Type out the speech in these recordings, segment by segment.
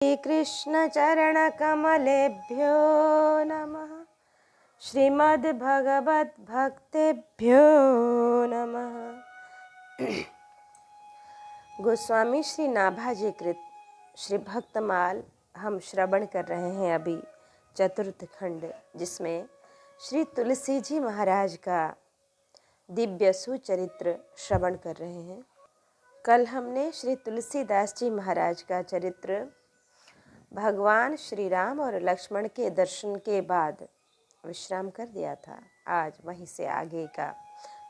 श्रीकृष्णचरणकमलेभ्यो नमः। श्रीमद्भगवद्भक्तेभ्यो नमः। गोस्वामी श्री नाभाजी कृत श्री भक्तमाल हम श्रवण कर रहे हैं अभी चतुर्थ खंड, जिसमें श्री तुलसी जी महाराज का दिव्य सुचरित्र श्रवण कर रहे हैं। कल हमने श्री तुलसीदास जी महाराज का चरित्र भगवान श्री राम और लक्ष्मण के दर्शन के बाद विश्राम कर दिया था। आज वहीं से आगे का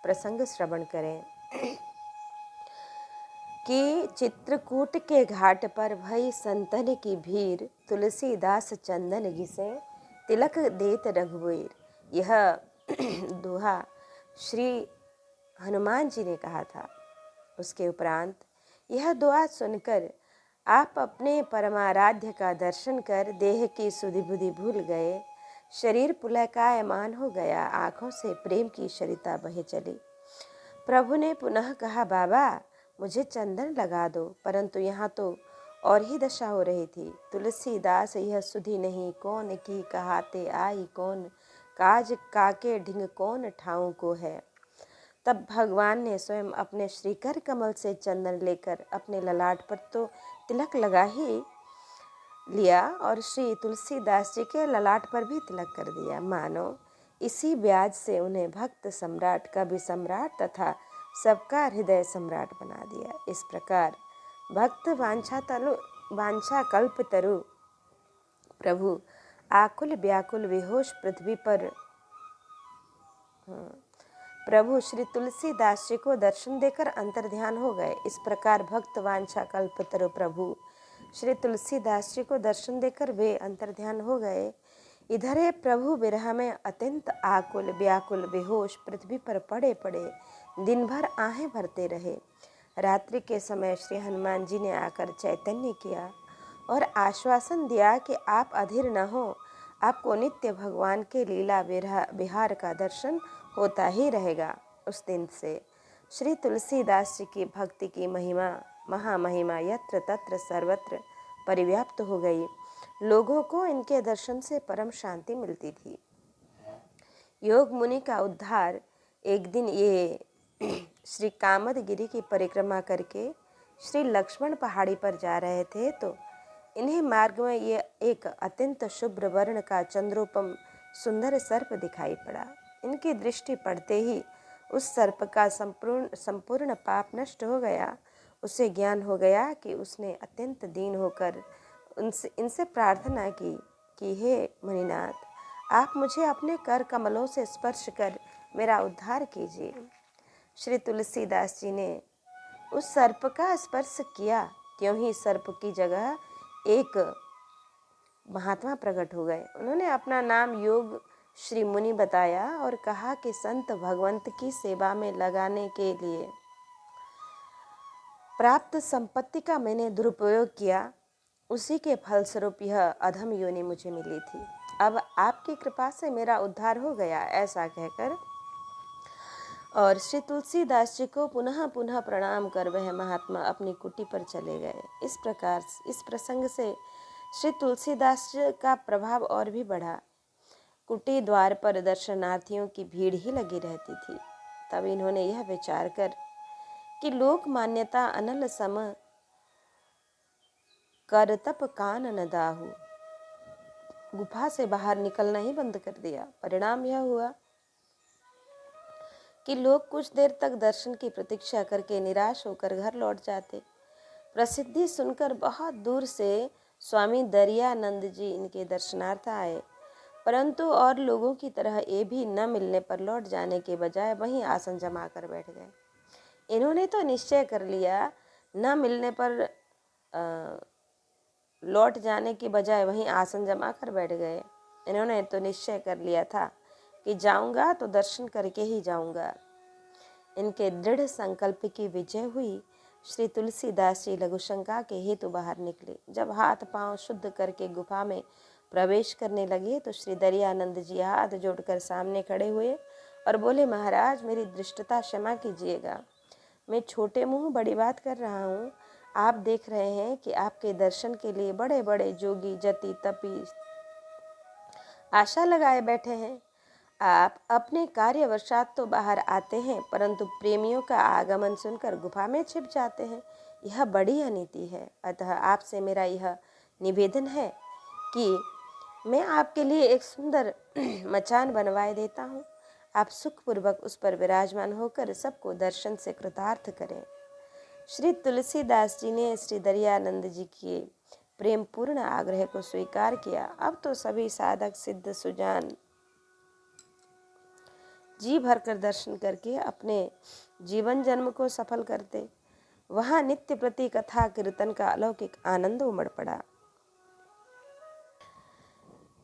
प्रसंग श्रवण करें कि चित्रकूट के घाट पर भई संतन की भीड़, तुलसीदास चंदन घिसे तिलक देत रघुवीर। यह दोहा श्री हनुमान जी ने कहा था। उसके उपरांत यह दुआ सुनकर आप अपने परमाराध्य का दर्शन कर देह की सुधि बुद्धि भूल गए। शरीर पुलकायमान हो गया, आंखों से प्रेम की शरिता बहे चली। प्रभु ने पुनः कहा, बाबा मुझे चंदन लगा दो, परंतु यहाँ तो और ही दशा हो रही थी। तुलसीदास यह सुधि नहीं कौन की कहाते आई, कौन काज काके ढिंग कौन ठाऊं को है। तब भगवान ने स्वयं अपने श्रीकर कमल से चंदन लेकर अपने ललाट पर तो तिलक लगा ही लिया और श्री तुलसीदास जी के ललाट पर भी तिलक कर दिया। मानो इसी ब्याज से उन्हें भक्त सम्राट, कवि सम्राट तथा सबका हृदय सम्राट बना दिया। इस प्रकार भक्त वांछा कल्प तरु प्रभु आकुल व्याकुल विहोश पृथ्वी पर प्रभु श्री तुलसीदास जी को दर्शन देकर अंतर्ध्यान हो गए। इस प्रकार भक्त वांछा कल्पतरु प्रभु श्री तुलसीदास जी को दर्शन देकर वे अंतर्ध्यान हो गए। इधर ये प्रभु विरह में अत्यंत आकुल व्याकुल बेहोश पृथ्वी पर पड़े पड़े दिन भर आहें भरते रहे। रात्रि के समय श्री हनुमान जी ने आकर चैतन्य किया और आश्वासन दिया कि आप अधीर न हो, आपको नित्य भगवान के लीला विहार का दर्शन होता ही रहेगा। उस दिन से श्री तुलसीदास जी की भक्ति की महिमा महामहिमा यत्र तत्र सर्वत्र परिव्याप्त हो गई। लोगों को इनके दर्शन से परम शांति मिलती थी। योग मुनि का उद्धार। एक दिन ये श्री कामदगिरी की परिक्रमा करके श्री लक्ष्मण पहाड़ी पर जा रहे थे, तो इन्हें मार्ग में ये एक अत्यंत शुभ्र वर्ण का चंद्रोपम सुंदर सर्प दिखाई पड़ा। इनकी दृष्टि पड़ते ही उस सर्प का संपूर्ण पाप नष्ट हो गया। उसे ज्ञान हो गया कि उसने अत्यंत दीन होकर इनसे प्रार्थना की कि हे मुनिनाथ, आप मुझे अपने कर कमलों से स्पर्श कर मेरा उद्धार कीजिए। श्री तुलसीदास जी ने उस सर्प का स्पर्श किया, त्यों ही सर्प की जगह एक महात्मा प्रकट हो गए। उन्होंने अपना नाम योग श्री मुनि बताया और कहा कि संत भगवंत की सेवा में लगाने के लिए प्राप्त संपत्ति का मैंने दुरुपयोग किया, उसी के फलस्वरूप यह अधम योनि मुझे मिली थी। अब आपकी कृपा से मेरा उद्धार हो गया, ऐसा कहकर और श्री तुलसीदास जी को पुनः पुनः प्रणाम कर वह महात्मा अपनी कुटी पर चले गए। इस प्रकार इस प्रसंग से श्री तुलसीदास जी का प्रभाव और भी बढ़ा। कुटी द्वार पर दर्शनार्थियों की भीड़ ही लगी रहती थी। तब इन्होंने यह विचार कर कि लोक मान्यता अनल सम कर तप कान न दाहु, गुफा से बाहर निकलना ही बंद कर दिया। परिणाम यह हुआ कि लोग कुछ देर तक दर्शन की प्रतीक्षा करके निराश होकर घर लौट जाते। प्रसिद्धि सुनकर बहुत दूर से स्वामी दरियानंद जी इनके दर्शनार्थ आए, परंतु और लोगों की तरह ये भी न मिलने पर लौट जाने के बजाय वहीं आसन जमा कर बैठ गए। इन्होंने तो निश्चय कर लिया, न मिलने पर लौट जाने की बजाय वहीं आसन जमा कर बैठ गए। इन्होंने तो निश्चय कर लिया था कि जाऊंगा तो दर्शन करके ही जाऊंगा। इनके दृढ़ संकल्प की विजय हुई। श्री तुलसीदास जी लघुशंका के हेतु बाहर निकले। जब हाथ पांव शुद्ध करके गुफा में प्रवेश करने लगे तो श्री दरियानंद जी हाथ जोड़कर सामने खड़े हुए और बोले, महाराज मेरी दृष्टता क्षमा कीजिएगा, मैं छोटे मुंह बड़ी बात कर रहा हूँ। आप देख रहे हैं कि आपके दर्शन के लिए बड़े बड़े जोगी जति तपी आशा लगाए बैठे हैं। आप अपने कार्यवशात तो बाहर आते हैं, परंतु प्रेमियों का आगमन सुनकर गुफा में छिप जाते हैं। यह बड़ी अनीति है। अतः आपसे मेरा यह निवेदन है कि मैं आपके लिए एक सुंदर मचान बनवाए देता हूँ। आप सुखपूर्वक उस पर विराजमान होकर सबको दर्शन से कृतार्थ करें। श्री तुलसीदास जी ने श्री दरियानंद जी के प्रेम पूर्ण आग्रह को स्वीकार किया। अब तो सभी साधक सिद्ध सुजान जी भरकर दर्शन करके अपने जीवन जन्म को सफल करते। वहां नित्य प्रति कथा कीर्तन का अलौकिक आनंद उमड़ पड़ा।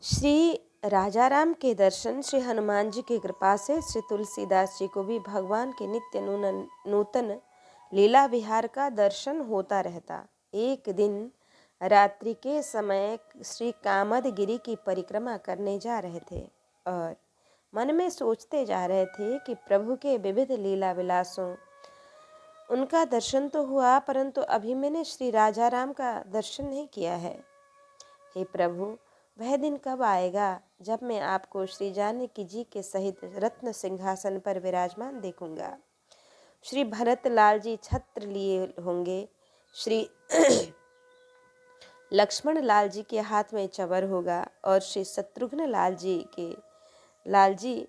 श्री राजाराम के दर्शन, श्री हनुमान जी की कृपा से श्री तुलसीदास जी को भी भगवान के नित्य नूतन लीला विहार का दर्शन होता रहता। एक दिन रात्रि के समय श्री कामदगिरी की परिक्रमा करने जा रहे थे और मन में सोचते जा रहे थे कि प्रभु के विविध लीला विलासों उनका दर्शन तो हुआ, परंतु अभी मैंने श्री राजाराम का दर्शन नहीं किया है। हे प्रभु, वह दिन कब आएगा जब मैं आपको श्री जानकी जी के सहित रत्न सिंहासन पर विराजमान देखूंगा। श्री भरत लाल जी छत्र लिए होंगे, श्री लक्ष्मण लाल जी के हाथ में चवर होगा और श्री शत्रुघ्न लाल जी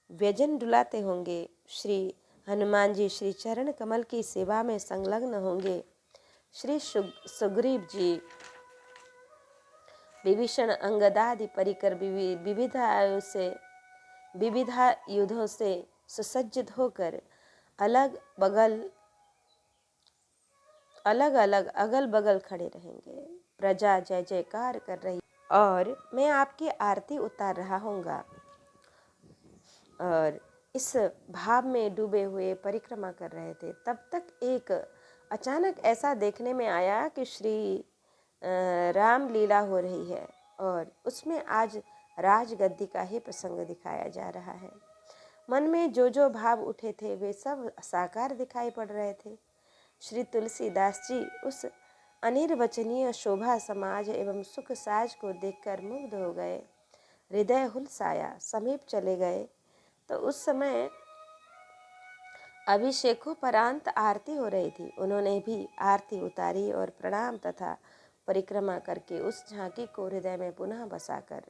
व्यजन डुलाते होंगे। श्री हनुमान जी श्री चरण कमल की सेवा में संलग्न होंगे। श्री सुग्रीव जी विभीषण अंगदादि परिकर विविधा युद्धों से सुसज्जित होकर अलग अलग अगल बगल खड़े रहेंगे। प्रजा जय जयकार कर रही और मैं आपकी आरती उतार रहा हूँगा। और इस भाव में डूबे हुए परिक्रमा कर रहे थे। तब तक एक अचानक ऐसा देखने में आया कि श्री राम लीला हो रही है और उसमें आज राजगद्दी का ही प्रसंग दिखाया जा रहा है। मन में जो भाव उठे थे वे सब साकार दिखाई पड़ रहे थे। श्री तुलसीदास जी उस अनिर्वचनीय शोभा समाज एवं सुख साज को देखकर मुग्ध हो गए। हृदय हुलसाया, समीप चले गए तो उस समय अभिषेकोपरांत आरती हो रही थी। उन्होंने भी आरती उतारी और प्रणाम तथा परिक्रमा करके उस झांकी को हृदय में पुनः बसाकर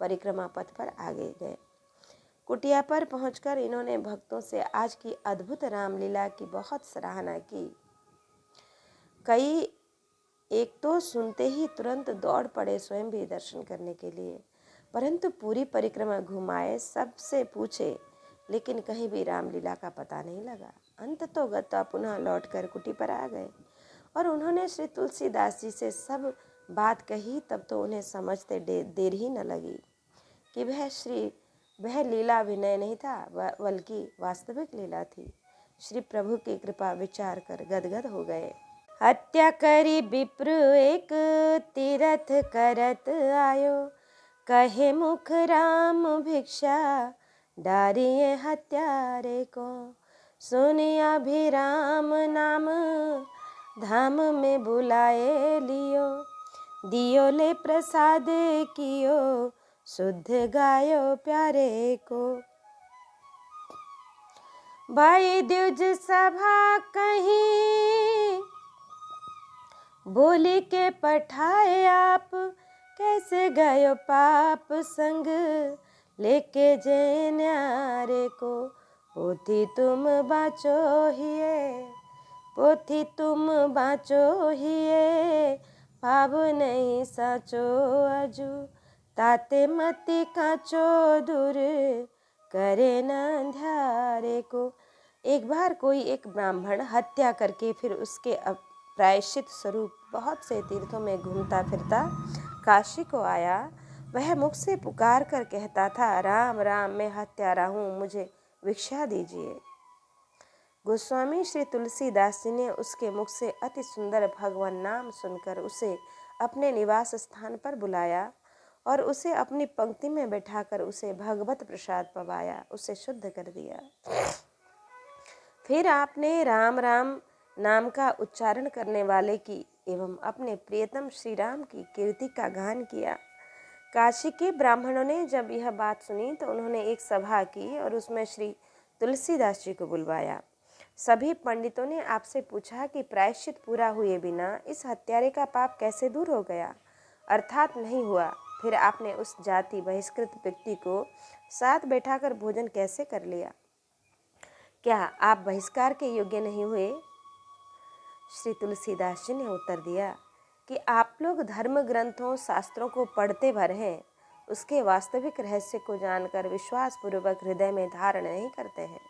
परिक्रमा पथ पर आगे गए। कुटिया पर पहुंचकर इन्होंने भक्तों से आज की अद्भुत रामलीला की बहुत सराहना की। कई एक तो सुनते ही तुरंत दौड़ पड़े स्वयं भी दर्शन करने के लिए, परंतु पूरी परिक्रमा घुमाए, सबसे पूछे, लेकिन कहीं भी रामलीला का पता नहीं लगा। अंततोगत्वा पुनः लौटकर कुटी पर आ गए और उन्होंने श्री तुलसीदास जी से सब बात कही। तब तो उन्हें समझते देर ही न लगी कि वह लीला विनय नहीं था, बल्कि वास्तविक लीला थी। श्री प्रभु की कृपा विचार कर गदगद हो गए। हत्या करी विप्र एक तीरथ करत आयो, कहे मुख राम भिक्षा डारिये हत्यारे को। सुनि अभिराम नाम धाम में बुलाए लियो, दियो ले प्रसाद कियो शुद्ध गायो प्यारे को। भाई द्विज सभा कहीं बोली के पठाए आप, कैसे गयो पाप संग लेके जे न्यारे को। पोथी तुम बाँचो हिये पाव नहीं साचो अजू, ताते मति काचो दूर करे न अंधारे को। एक बार कोई एक ब्राह्मण हत्या करके फिर उसके प्रायश्चित स्वरूप बहुत से तीर्थों में घूमता फिरता काशी को आया। वह मुख से पुकार कर कहता था, राम राम मैं हत्यारा हूँ, मुझे भिक्षा दीजिए। गोस्वामी श्री तुलसीदास जी ने उसके मुख से अति सुंदर भगवान नाम सुनकर उसे अपने निवास स्थान पर बुलाया और उसे अपनी पंक्ति में बैठाकर उसे भगवत प्रसाद पवाया, उसे शुद्ध कर दिया। फिर आपने राम राम नाम का उच्चारण करने वाले की एवं अपने प्रियतम श्री राम की कीर्ति का गान किया। काशी के ब्राह्मणों ने जब यह बात सुनी तो उन्होंने एक सभा की और उसमें श्री तुलसीदास जी को बुलवाया। सभी पंडितों ने आपसे पूछा कि प्रायश्चित पूरा हुए बिना इस हत्यारे का पाप कैसे दूर हो गया, अर्थात नहीं हुआ। फिर आपने उस जाति बहिष्कृत व्यक्ति को साथ बैठाकर भोजन कैसे कर लिया? क्या आप बहिष्कार के योग्य नहीं हुए? श्री तुलसीदास जी ने उत्तर दिया कि आप लोग धर्म ग्रंथों शास्त्रों को पढ़ते भर हैं, उसके वास्तविक रहस्य को जानकर विश्वास पूर्वक हृदय में धारण नहीं करते हैं।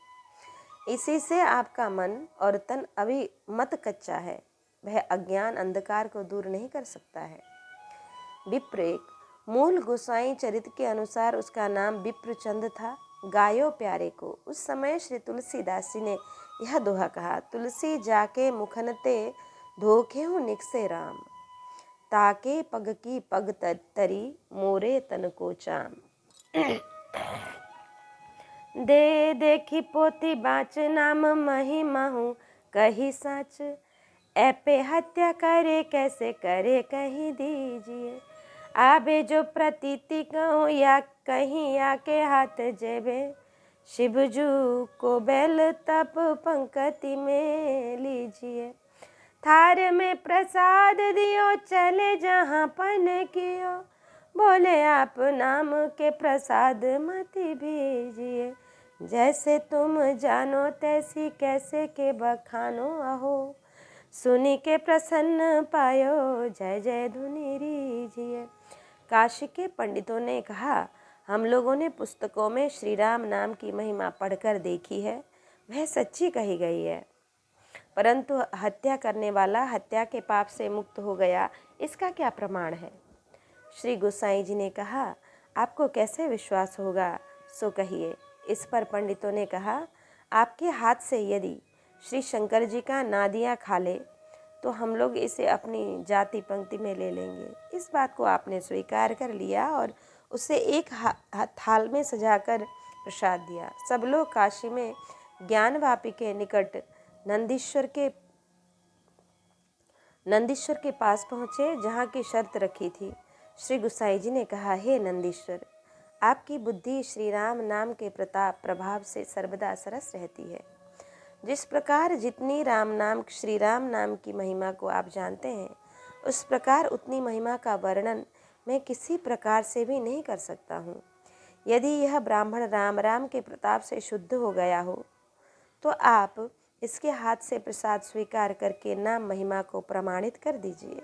इसी से आपका मन और तन अभी मत कच्चा है, वह अज्ञान अंधकार को दूर नहीं कर सकता है। विप्र एक मूल गोसाई चरित्र के अनुसार उसका नाम विप्रचंद था। गायो प्यारे को। उस समय श्री तुलसीदास जी ने यह दोहा कहा, तुलसी जाके मुखनते धोखे हूँ निकसे राम, ताके पग की पग तरी मोरे तन को चाम। दे देखी पोती बाच नाम महिमा हूँ कही सच, ऐपे हत्या करे कैसे करे कहीं दीजिए। आबे जो प्रतीति कहूँ या कहीं आके हाथ जेबे, शिवजू को बैल तप पंक्ति में लीजिए। थार में प्रसाद दियो चले जहाँ पन कियो, बोले आप नाम के प्रसाद मति भेजिए। जैसे तुम जानो तैसी कैसे के बखानो अहो, सुनी के प्रसन्न पायो जय जय धुनि रीजिए। काशी के पंडितों ने कहा, हम लोगों ने पुस्तकों में श्री राम नाम की महिमा पढ़कर देखी है, वह सच्ची कही गई है, परंतु हत्या करने वाला हत्या के पाप से मुक्त हो गया, इसका क्या प्रमाण है? श्री गोसाई जी ने कहा, आपको कैसे विश्वास होगा, सो कहिए। इस पर पंडितों ने कहा, आपके हाथ से यदि श्री शंकर जी का नादिया खा ले तो हम लोग इसे अपनी जाति पंक्ति में ले लेंगे। इस बात को आपने स्वीकार कर लिया और उसे एक थाल में सजाकर प्रसाद दिया। सब लोग काशी में ज्ञानवापी के निकट नंदीश्वर के पास पहुँचे, जहाँ की शर्त रखी थी। श्री गोसाई जी ने कहा, हे नंदीश्वर, आपकी बुद्धि श्री राम नाम के प्रभाव से सर्वदा सरस रहती है। जिस प्रकार जितनी श्री राम नाम की महिमा को आप जानते हैं, उस प्रकार उतनी महिमा का वर्णन मैं किसी प्रकार से भी नहीं कर सकता हूँ। यदि यह ब्राह्मण राम राम के प्रताप से शुद्ध हो गया हो तो आप इसके हाथ से प्रसाद स्वीकार करके नाम महिमा को प्रमाणित कर दीजिए।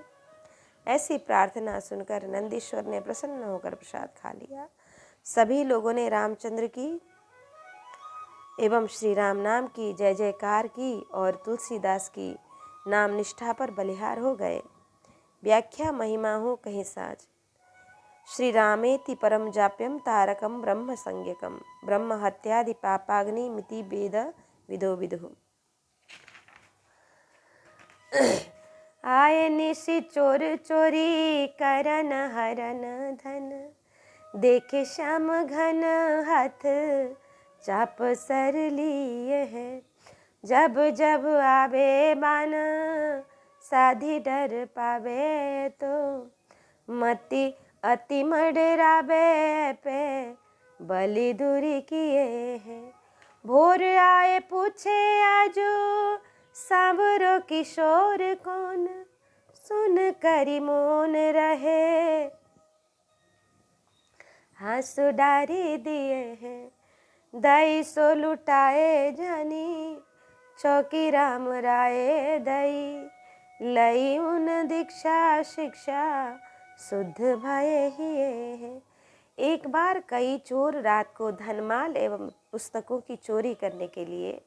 ऐसी प्रार्थना सुनकर नंदीश्वर ने प्रसन्न होकर प्रसाद खा लिया। सभी लोगों ने रामचंद्र की एवं श्री राम नाम की जय जयकार की और तुलसीदास की नाम निष्ठा पर बलिहार हो गए। व्याख्या महिमा हो कहीं साज। श्री रामेति परम जाप्यम तारकम ब्रह्म संज्ञकम, ब्रह्म हत्यादि पापाग्नि मिति वेद विदो विदु। आए निशि चोर चोरी करन हरन धन, देखे श्याम घन हाथ चाप सर लिए है। जब जब आवे बान साधी डर पावे तो, मति अति मडरावे पे बलि दूरी किए है। भोर आए पूछे आजो सांवरो किशोर कौन, सुन करी मोन रहे हाँसु डारी दिए हैं। दई सो लुटाए जानी चौकी राम राय दई, लई उन दीक्षा शिक्षा शुद्ध भये हिए है। एक बार कई चोर रात को धनमाल एवं पुस्तकों की चोरी करने के लिए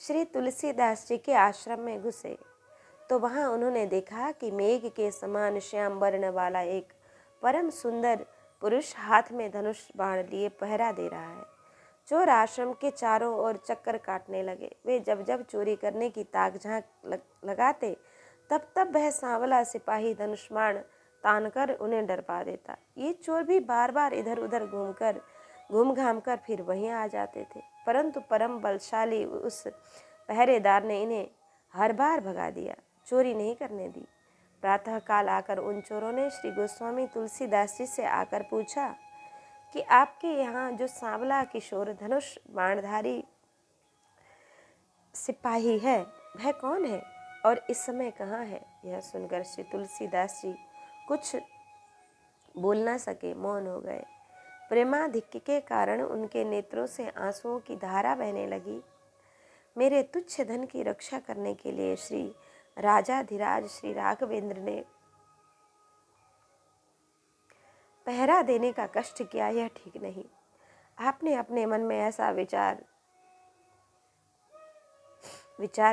श्री तुलसीदास जी के आश्रम में घुसे तो वहां उन्होंने देखा कि मेघ के समान श्याम वर्ण वाला एक परम सुंदर पुरुष हाथ में धनुष बाण लिए पहरा दे रहा है। चोर आश्रम के चारों ओर चक्कर काटने लगे। वे जब जब चोरी करने की ताक झांक लगाते तब तब वह सांवला सिपाही धनुष बाण तानकर उन्हें डरपा देता। ये चोर भी बार बार इधर उधर घूम घाम कर फिर वहीं आ जाते थे, परंतु परम बलशाली उस पहरेदार ने इन्हें हर बार भगा दिया, चोरी नहीं करने दी। प्रातःकाल आकर उन चोरों ने श्री गोस्वामी तुलसीदास जी से आकर पूछा कि आपके यहाँ जो सांवला किशोर धनुष बाणधारी सिपाही है वह कौन है और इस समय कहाँ है। यह सुनकर श्री तुलसीदास जी कुछ बोल ना सके, मौन हो गए। प्रेमाधिक्य के कारण उनके नेत्रों से आंसुओं की धारा बहने लगी। मेरे तुच्छ धन की रक्षा करने के लिए श्री राजाधिराज श्री राघवेंद्र ने पहरा देने का कष्ट किया, यह ठीक नहीं। आपने अपने मन में ऐसा विचार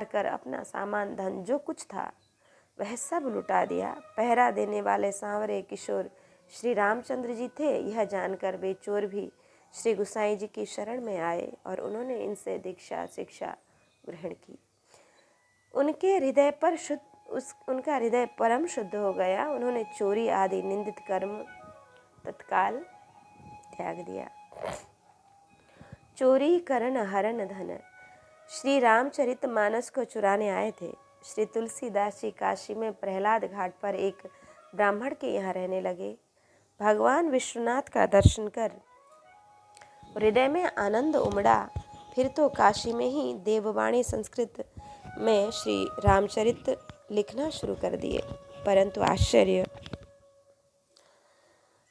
कर अपना सामान धन जो कुछ था वह सब लुटा दिया। पहरा देने वाले सांवरे किशोर श्री रामचंद्र जी थे। यह जानकर वे चोर भी श्री गुसाई जी की शरण में आए और उन्होंने इनसे दीक्षा शिक्षा ग्रहण की। उनका हृदय परम शुद्ध हो गया। उन्होंने चोरी आदि निंदित कर्म तत्काल त्याग दिया। चोरी करण हरण धन। श्री रामचरित मानस को चुराने आए थे। श्री तुलसीदास जी काशी में प्रहलाद घाट पर एक ब्राह्मण के यहाँ रहने लगे। भगवान विश्वनाथ का दर्शन कर हृदय में आनंद उमड़ा। फिर तो काशी में ही देववाणी संस्कृत में श्री रामचरित लिखना शुरू कर दिए। परंतु आश्चर्य,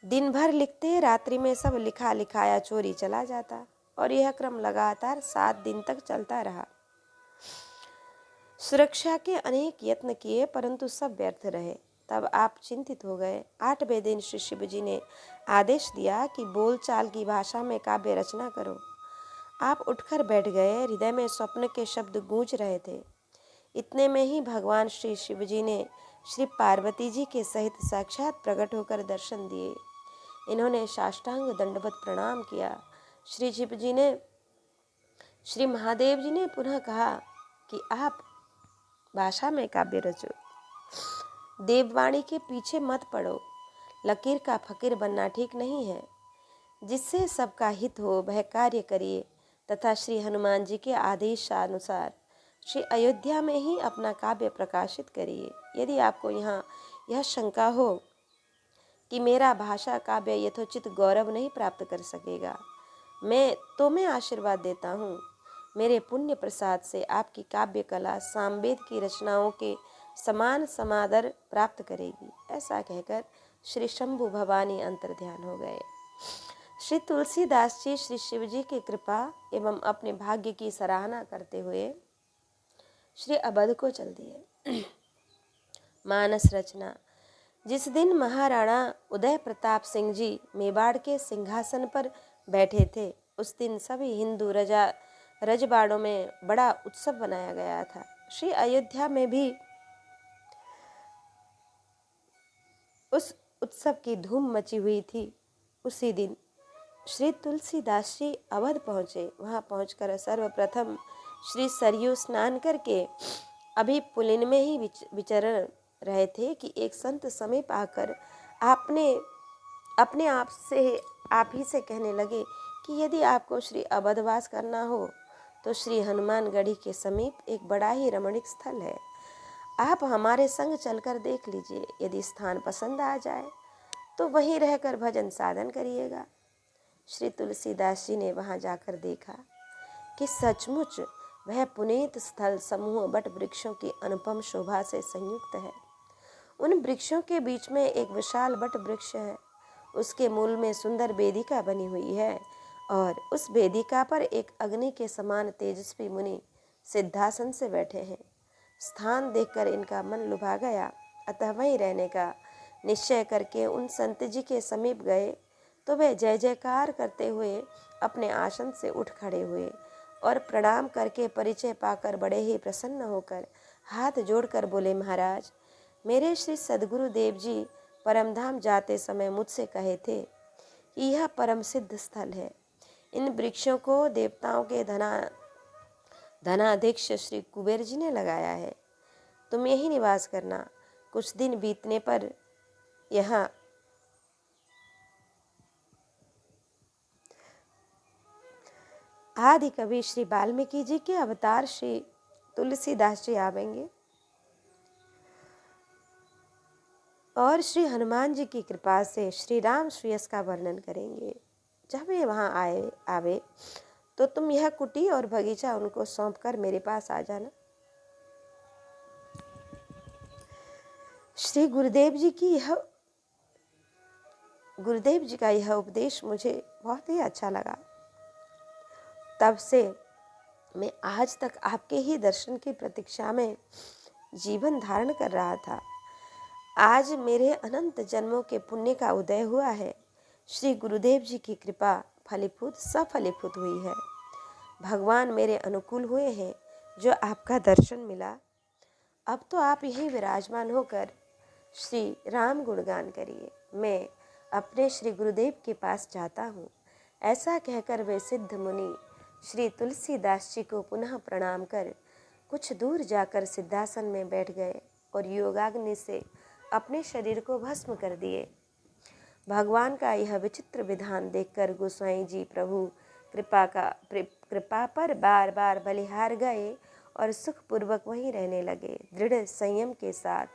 दिन भर लिखते, रात्रि में सब लिखा लिखाया चोरी चला जाता और यह क्रम लगातार 7 दिन तक चलता रहा। सुरक्षा के अनेक यत्न किए परंतु सब व्यर्थ रहे। तब आप चिंतित हो गए। 8वें दिन श्री शिव जी ने आदेश दिया कि बोलचाल की भाषा में काव्य रचना करो। आप उठकर बैठ गए। हृदय में स्वप्न के शब्द गूंज रहे थे। इतने में ही भगवान श्री शिव जी ने श्री पार्वती जी के सहित साक्षात प्रकट होकर दर्शन दिए। इन्होंने साष्टांग दंडवत प्रणाम किया। श्री महादेव जी ने पुनः कहा कि आप भाषा में काव्य रचो, देववाणी के पीछे मत पड़ो। लकीर का फकीर बनना ठीक नहीं है। जिससे सबका हित हो वह कार्य करिए तथा श्री हनुमान जी के आदेशानुसार श्री अयोध्या में ही अपना काव्य प्रकाशित करिए। यदि आपको यहाँ यह शंका हो कि मेरा भाषा काव्य यथोचित गौरव नहीं प्राप्त कर सकेगा, मैं आशीर्वाद देता हूँ। मेरे पुण्य प्रसाद से आपकी काव्य कला सामवेद की रचनाओं के समान समादर प्राप्त करेगी। ऐसा कहकर श्री शंभु भवानी अंतर्ध्यान हो गए। श्री तुलसीदास जी श्री शिव जी की कृपा एवं अपने भाग्य की सराहना करते हुए श्री अवध को चल दिए। मानस रचना। जिस दिन महाराणा उदय प्रताप सिंह जी मेवाड़ के सिंहासन पर बैठे थे, उस दिन सभी हिंदू रजवाड़ों में बड़ा उत्सव मनाया गया था। श्री अयोध्या में भी उस उत्सव की धूम मची हुई थी। उसी दिन श्री तुलसीदास जी अवध पहुँचे। वहाँ पहुँचकर सर्वप्रथम श्री सरयू स्नान करके अभी पुलिन में ही विचरण रहे थे कि एक संत समीप आकर अपने आप ही से कहने लगे कि यदि आपको श्री अवधवास करना हो तो श्री हनुमानगढ़ी के समीप एक बड़ा ही रमणीक स्थल है। आप हमारे संग चलकर देख लीजिए। यदि स्थान पसंद आ जाए तो वहीं रहकर भजन साधन करिएगा। श्री तुलसीदास जी ने वहां जाकर देखा कि सचमुच वह पुनीत स्थल समूह बट वृक्षों की अनुपम शोभा से संयुक्त है। उन वृक्षों के बीच में एक विशाल बट वृक्ष है। उसके मूल में सुंदर वेदिका बनी हुई है और उस वेदिका पर एक अग्नि के समान तेजस्वी मुनि सिद्धासन से बैठे हैं। स्थान देखकर इनका मन लुभा गया, अतः वहीं रहने का निश्चय करके उन संत जी के समीप गए तो वे जय जयकार करते हुए अपने आसन से उठ खड़े हुए और प्रणाम करके परिचय पाकर बड़े ही प्रसन्न होकर हाथ जोड़कर बोले, महाराज, मेरे श्री सद्गुरु देव जी परमधाम जाते समय मुझसे कहे थे कि यह परम सिद्ध स्थल है। इन वृक्षों को देवताओं के धनाध्यक्ष श्री कुबेर जी ने लगाया है। तुम यही निवास करना। कुछ दिन बीतने पर यहाँ आदि कवि श्री वाल्मीकि जी के अवतार श्री तुलसीदास जी आवेंगे और श्री हनुमान जी की कृपा से श्री राम श्रेयस का वर्णन करेंगे। जब ये वहाँ आवे तो तुम यह कुटी और बगीचा उनको सौंपकर मेरे पास आ जाना। श्री गुरुदेव जी का यह उपदेश मुझे बहुत ही अच्छा लगा। तब से मैं आज तक आपके ही दर्शन की प्रतीक्षा में जीवन धारण कर रहा था। आज मेरे अनंत जन्मों के पुण्य का उदय हुआ है। श्री गुरुदेव जी की कृपा सफलीभूत हुई है। भगवान मेरे अनुकूल हुए हैं जो आपका दर्शन मिला। अब तो आप यहीं विराजमान होकर श्री राम गुणगान करिए। मैं अपने श्री गुरुदेव के पास जाता हूँ। ऐसा कहकर वे सिद्ध मुनि श्री तुलसीदास जी को पुनः प्रणाम कर कुछ दूर जाकर सिद्धासन में बैठ गए और योगाग्नि से अपने शरीर को भस्म कर दिए। भगवान का यह विचित्र विधान देखकर गोसाई जी प्रभु कृपा पर बार बार बलिहार गए और सुखपूर्वक वहीं रहने लगे। दृढ़ संयम के साथ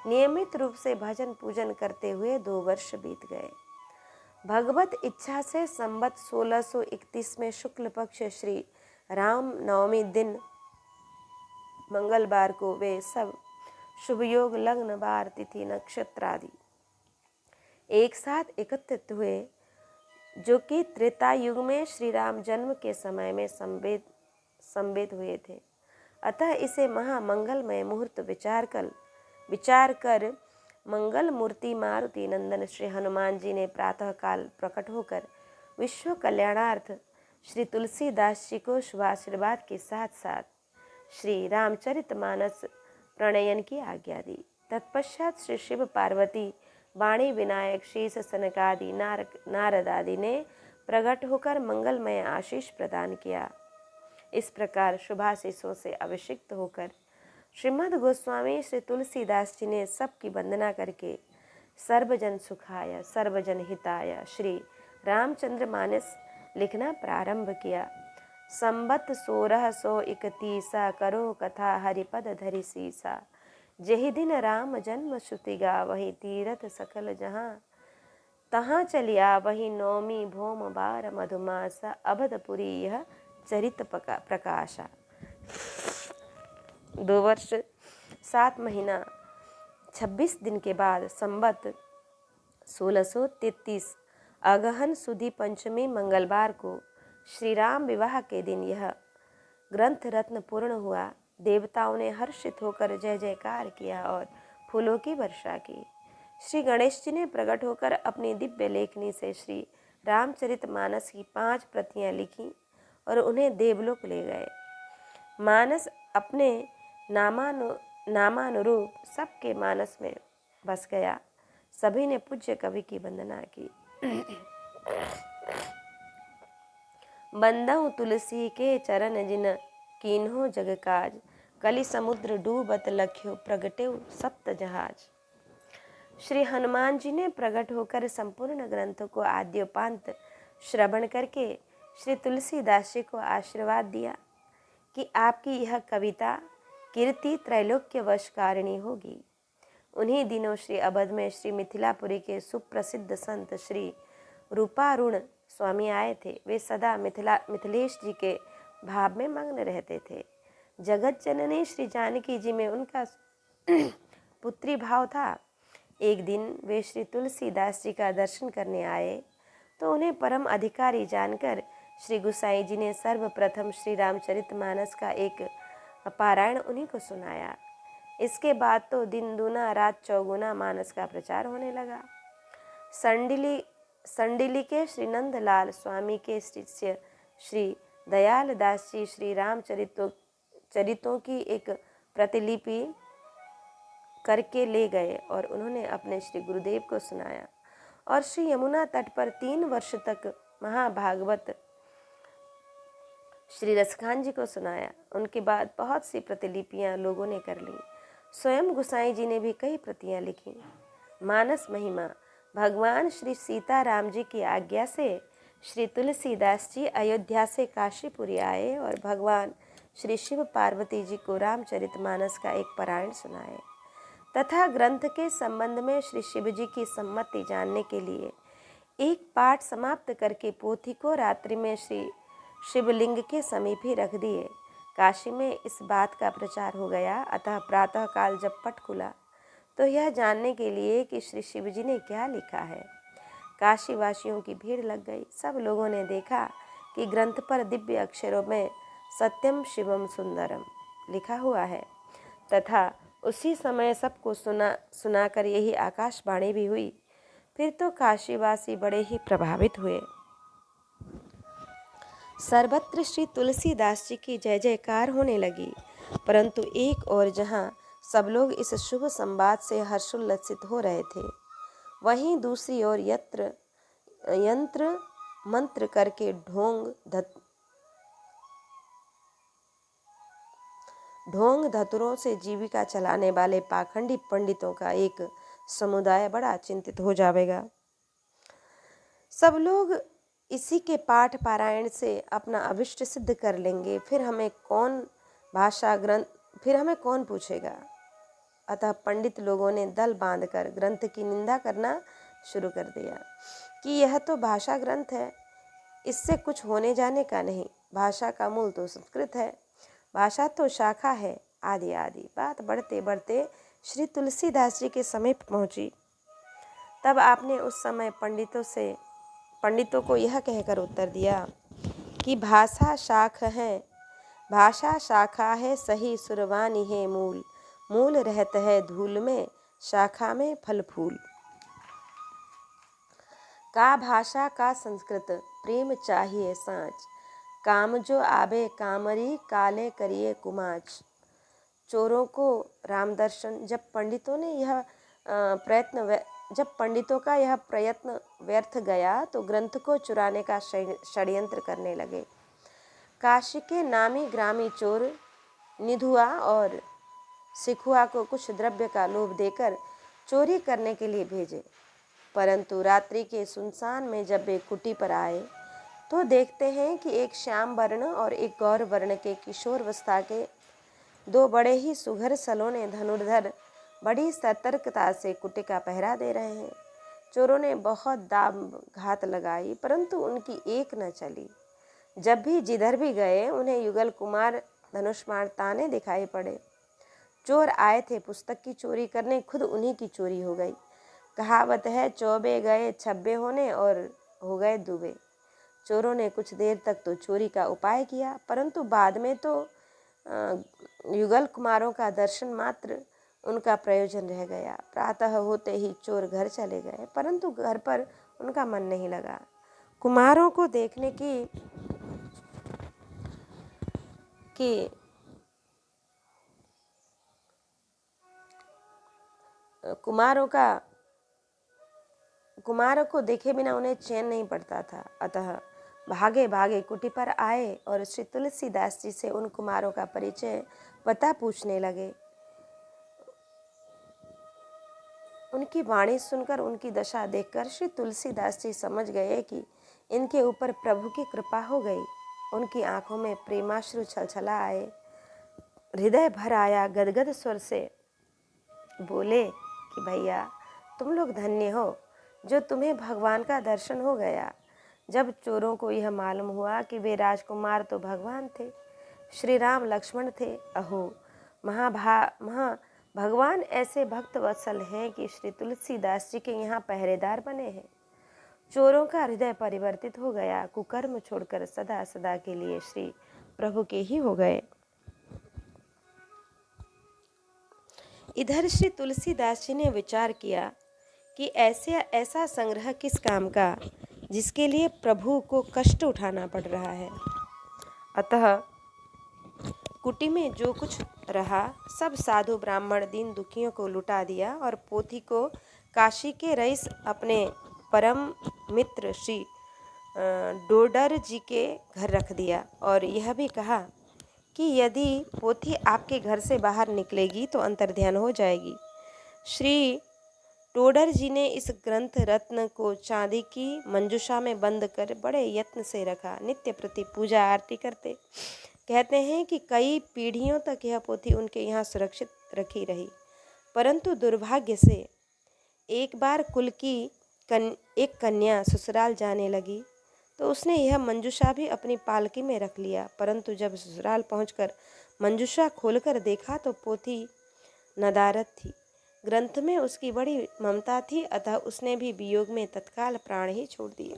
नियमित रूप से भजन पूजन करते हुए 2 वर्ष बीत गए। भगवत इच्छा से संवत 1631 में शुक्ल पक्ष श्री राम नवमी दिन मंगलवार को वे सब शुभ योग, लग्न, वार, तिथि, नक्षत्र आदि एक साथ एकत्रित हुए, जो कि त्रेता युग में श्री राम जन्म के समय में संवेद हुए थे। अतः इसे महामंगलमय मुहूर्त विचार कर मंगल मूर्ति मारुति नंदन श्री हनुमान जी ने प्रातः काल प्रकट होकर विश्व कल्याणार्थ श्री तुलसीदास जी को शुभाशीर्वाद के साथ साथ श्री रामचरितमानस प्रणयन की आज्ञा दी। तत्पश्चात श्री शिव पार्वती, वाणी विनायक, शीश सनकादि, नारद आदि ने प्रकट होकर मंगलमय आशीष प्रदान किया। इस प्रकार शुभाशीषों से अभिषिक्त होकर श्रीमद् गोस्वामी श्री तुलसीदास जी ने सबकी वंदना करके सर्वजन सुखाय सर्वजन हिताय श्री रामचंद्र मानस लिखना प्रारंभ किया। संबत 1631 करो कथा हरिपद धरि सीसा, जेहि दिन राम जन्म श्रुति गा वही तीरथ सकल जहाँ, तहाँ चलिया वही नौमी भौम बार मधुमासा, अवधपुरी यह चरित प्रकाशा। 2 वर्ष 7 महीना 26 दिन के बाद संबत 1633 अगहन सुदी पंचमी मंगलवार को श्री राम विवाह के दिन यह ग्रंथ रत्न पूर्ण हुआ। देवताओं ने हर्षित होकर जय जयकार किया और फूलों की वर्षा की। श्री गणेश जी ने प्रकट होकर अपनी दिव्य लेखनी से श्री रामचरितमानस की 5 प्रतियां लिखीं और उन्हें देवलोक ले गए। मानस अपने नामानुरूप सबके मानस में बस गया। सभी ने पूज्य कवि की वंदना की। बंदहु तुलसी के चरण जिन कीन्हो जग काज, कलि समुद्र डूबत लख्यो प्रगटे सप्त जहाज। श्री हनुमान जी ने प्रकट होकर संपूर्ण ग्रंथों को आद्योपांत श्रवण करके श्री तुलसीदास जी को आशीर्वाद दिया कि आपकी यह कविता कीर्ति त्रैलोक्य वशकारिणी होगी। उन्हीं दिनों श्री अवध में श्री मिथिलापुरी के सुप्रसिद्ध संत श्री रूपारुण स्वामी आए थे। वे सदा मिथिलेश जी के भाव में मग्न रहते थे। जगत जननी श्री जानकी जी में उनका पुत्री भाव था। एक दिन वे श्री तुलसीदास जी का दर्शन करने आए तो उन्हें परम अधिकारी जानकर श्री गुसाई जी ने सर्वप्रथम श्री रामचरितमानस का एक पारायण उन्हीं को सुनाया। इसके बाद तो दिन दूना रात चौगुना मानस का प्रचार होने लगा। संडिली के श्री नंदलाल स्वामी के शिष्य श्री दयाल दास जी श्री रामचरितों की एक प्रतिलिपि करके ले गए और उन्होंने अपने श्री गुरुदेव को सुनाया और श्री यमुना तट पर 3 वर्ष तक महाभागवत श्री रसखान जी को सुनाया। उनके बाद बहुत सी प्रतिलिपियां लोगों ने कर ली। स्वयं गुसाई जी ने भी कई प्रतियां लिखी। मानस महिमा। भगवान श्री सीताराम जी की आज्ञा से श्री तुलसीदास जी अयोध्या से काशीपुरी आए और भगवान श्री शिव पार्वती जी को रामचरितमानस का एक पारायण सुनाए तथा ग्रंथ के संबंध में श्री शिव जी की सम्मति जानने के लिए एक पाठ समाप्त करके पोथी को रात्रि में श्री शिवलिंग के समीप ही रख दिए। काशी में इस बात का प्रचार हो गया। अतः प्रातःकाल जब पट खुला तो यह जानने के लिए कि श्री शिव जी ने क्या लिखा है, काशी वासियों की भीड़ लग गई। सब लोगों ने देखा कि ग्रंथ पर दिव्य अक्षरों में सत्यम शिवम सुंदरम लिखा हुआ है तथा उसी समय सबको सुनाकर यही आकाशवाणी भी हुई। फिर तो काशीवासी बड़े ही प्रभावित हुए। सर्वत्र श्री तुलसीदास जी की जय जयकार होने लगी। परंतु एक और जहाँ सब लोग इस शुभ संवाद से हर्षोल्लसित हो रहे थे, वहीं दूसरी ओर यंत्र मंत्र करके ढोंग धतुरों से जीविका चलाने वाले पाखंडी पंडितों का एक समुदाय बड़ा चिंतित हो जाएगा। सब लोग इसी के पाठ पारायण से अपना अभिष्ट सिद्ध कर लेंगे, फिर हमें कौन पूछेगा। अतः पंडित लोगों ने दल बांधकर ग्रंथ की निंदा करना शुरू कर दिया कि यह तो भाषा ग्रंथ है, इससे कुछ होने जाने का नहीं। भाषा का मूल तो संस्कृत है, भाषा तो शाखा है, आदि आदि। बात बढ़ते बढ़ते श्री तुलसीदास जी के समीप पहुंची। तब आपने उस समय पंडितों को यह कहकर उत्तर दिया कि भाषा शाखा है, सही सुरवानी है मूल। मूल रहता है धूल में, शाखा में फल फूल। का भाषा का संस्कृत, प्रेम चाहिए सांच। काम जो आबे कामरी, काले करिए कुमाच। चोरों को राम दर्शन। जब पंडितों का यह प्रयत्न व्यर्थ गया तो ग्रंथ को चुराने का षड्यंत्र करने लगे। काशी के नामी ग्रामी चोर निधुआ और सिखुआ को कुछ द्रव्य का लोभ देकर चोरी करने के लिए भेजे। परंतु रात्रि के सुनसान में जब वे कुटी पर आए तो देखते हैं कि एक श्याम वर्ण और एक गौर वर्ण के किशोरावस्था के दो बड़े ही सुघर सलोने धनुर्धर बड़ी सतर्कता से कुटी का पहरा दे रहे हैं। चोरों ने बहुत दाम घात लगाई, परंतु उनकी एक न चली। जब भी जिधर भी गए उन्हें युगल कुमार धनुष्मान ताने दिखाई पड़े। चोर आए थे पुस्तक की चोरी करने, खुद उन्हीं की चोरी हो गई। कहावत है, चौबे गए छब्बे होने और हो गए दुबे। चोरों ने कुछ देर तक तो चोरी का उपाय किया, परंतु बाद में तो युगल कुमारों का दर्शन मात्र उनका प्रयोजन रह गया। प्रातः होते ही चोर घर चले गए, परंतु घर पर उनका मन नहीं लगा। कुमारों को देखने की कुमारों को देखे बिना उन्हें चैन नहीं पड़ता था। अतः भागे भागे कुटी पर आए और श्री तुलसीदास जी से उन कुमारों का परिचय पता पूछने लगे। उनकी वाणी सुनकर, उनकी दशा देखकर श्री तुलसीदास जी समझ गए कि इनके ऊपर प्रभु की कृपा हो गई। उनकी आंखों में प्रेमाश्रु छलछला आए, हृदय भर आया। गदगद स्वर से बोले कि भैया, तुम लोग धन्य हो जो तुम्हें भगवान का दर्शन हो गया। जब चोरों को यह मालूम हुआ कि वे राजकुमार तो भगवान थे, श्री राम लक्ष्मण थे, अहो भगवान ऐसे भक्त वत्सल हैं कि श्री तुलसीदास जी के यहाँ पहरेदार बने हैं। चोरों का हृदय परिवर्तित हो गया, कुकर्म छोड़कर सदा सदा के लिए श्री प्रभु के ही हो गए। इधर श्री तुलसीदास जी ने विचार किया कि ऐसा संग्रह किस काम का, जिसके लिए प्रभु को कष्ट उठाना पड़ रहा है। अतः कुटी में जो कुछ रहा सब साधु ब्राह्मण दीन दुखियों को लुटा दिया और पोथी को काशी के रईस अपने परम मित्र श्री डोडर जी के घर रख दिया और यह भी कहा कि यदि पोथी आपके घर से बाहर निकलेगी तो अंतर्ध्यान हो जाएगी। श्री टोडर जी ने इस ग्रंथ रत्न को चांदी की मंजूषा में बंद कर बड़े यत्न से रखा। नित्य प्रति पूजा आरती करते, कहते हैं कि कई पीढ़ियों तक यह पोथी उनके यहाँ सुरक्षित रखी रही, परंतु दुर्भाग्य से एक बार कुल की एक कन्या ससुराल जाने लगी तो उसने यह मंजूषा भी अपनी पालकी में रख लिया। परंतु जब ससुराल पहुंचकर मंजूषा खोलकर देखा तो पोथी नदारद थी। ग्रंथ में उसकी बड़ी ममता थी, अतः उसने भी वियोग में तत्काल प्राण ही छोड़ दिए।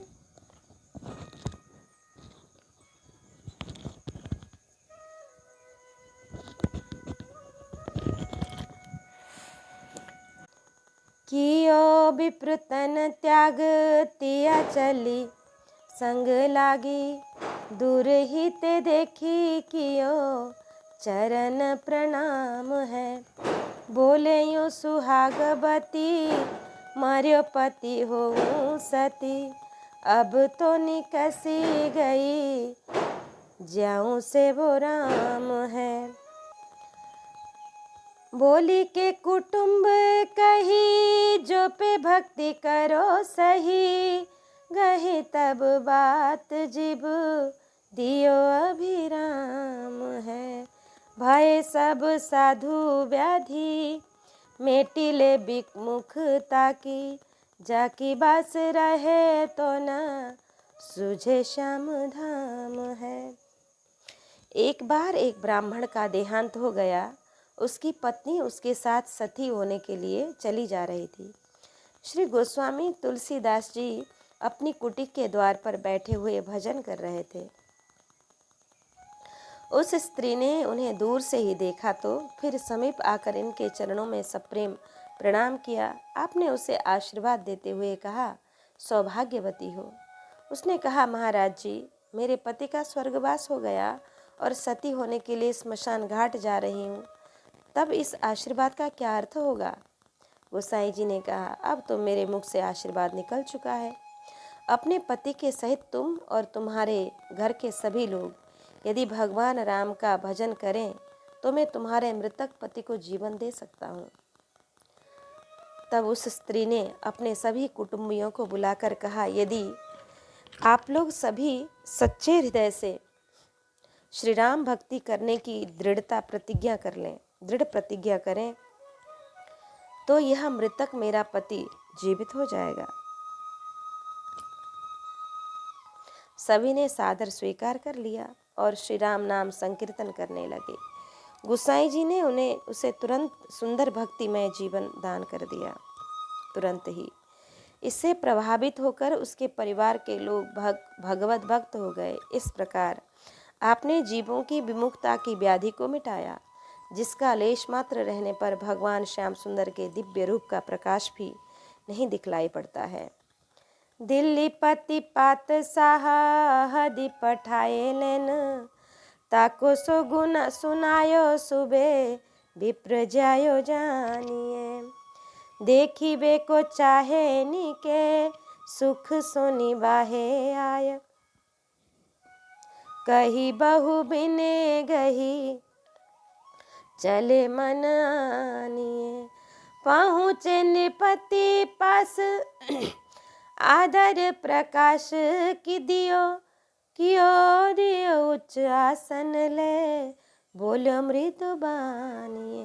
कियो विप्रतन त्याग तिया चली, संग लागी दूर ही ते देखी, कियो चरण प्रणाम है। बोले यूं सुहागवती, मर्यो पति हो सती, अब तो निकसी गई, ज्याऊं से वो राम है। बोली के कुटुंब कही, जो पे भक्ति करो सही, गही तब बात जिब दियो अभिराम है। भय सब साधु व्याधि, मेटिले बिमुख ताकी, जाकी बास रहे तो न सुझे श्याम धाम है। एक बार एक ब्राह्मण का देहांत हो गया। उसकी पत्नी उसके साथ सती होने के लिए चली जा रही थी। श्री गोस्वामी तुलसीदास जी अपनी कुटी के द्वार पर बैठे हुए भजन कर रहे थे। उस स्त्री ने उन्हें दूर से ही देखा तो फिर समीप आकर इनके चरणों में सप्रेम प्रणाम किया। आपने उसे आशीर्वाद देते हुए कहा, सौभाग्यवती हो। उसने कहा, महाराज जी, मेरे पति का स्वर्गवास हो गया और सती होने के लिए स्मशान घाट जा रही हूँ, तब इस आशीर्वाद का क्या अर्थ होगा? गोसाई जी ने कहा, अब तो मेरे मुख से आशीर्वाद निकल चुका है। अपने पति के सहित तुम और तुम्हारे घर के सभी लोग यदि भगवान राम का भजन करें तो मैं तुम्हारे मृतक पति को जीवन दे सकता हूँ। तब उस स्त्री ने अपने सभी कुटुंबियों को बुलाकर कहा, यदि आप लोग सभी सच्चे हृदय से श्री राम भक्ति करने की दृढ़ प्रतिज्ञा करें तो यह मृतक मेरा पति जीवित हो जाएगा। सभी ने सादर स्वीकार कर लिया और श्री राम नाम संकीर्तन करने लगे। गोसाई जी ने उसे तुरंत सुंदर भक्तिमय जीवन दान कर दिया। तुरंत ही इससे प्रभावित होकर उसके परिवार के लोग भगवत भक्त हो गए। इस प्रकार आपने जीवों की विमुखता की व्याधि को मिटाया, जिसका लेश मात्र रहने पर भगवान श्याम सुंदर के दिव्य रूप का प्रकाश भी नहीं दिखलाई पड़ता है। दिल्ली पति पात साहदी पठाए लेन, ताको सो गुना सुनायो सुबे विप्र जायो जानिए। देखी बे को चाहे निके, सुख सोनी बाहे आय, कही बहु बिने गही, चले मन आनिए। पहुँचे निपति पास, आदर प्रकाश की दियो, कियो दियो उच्च आसन ले, बोलो मृदु बानिए।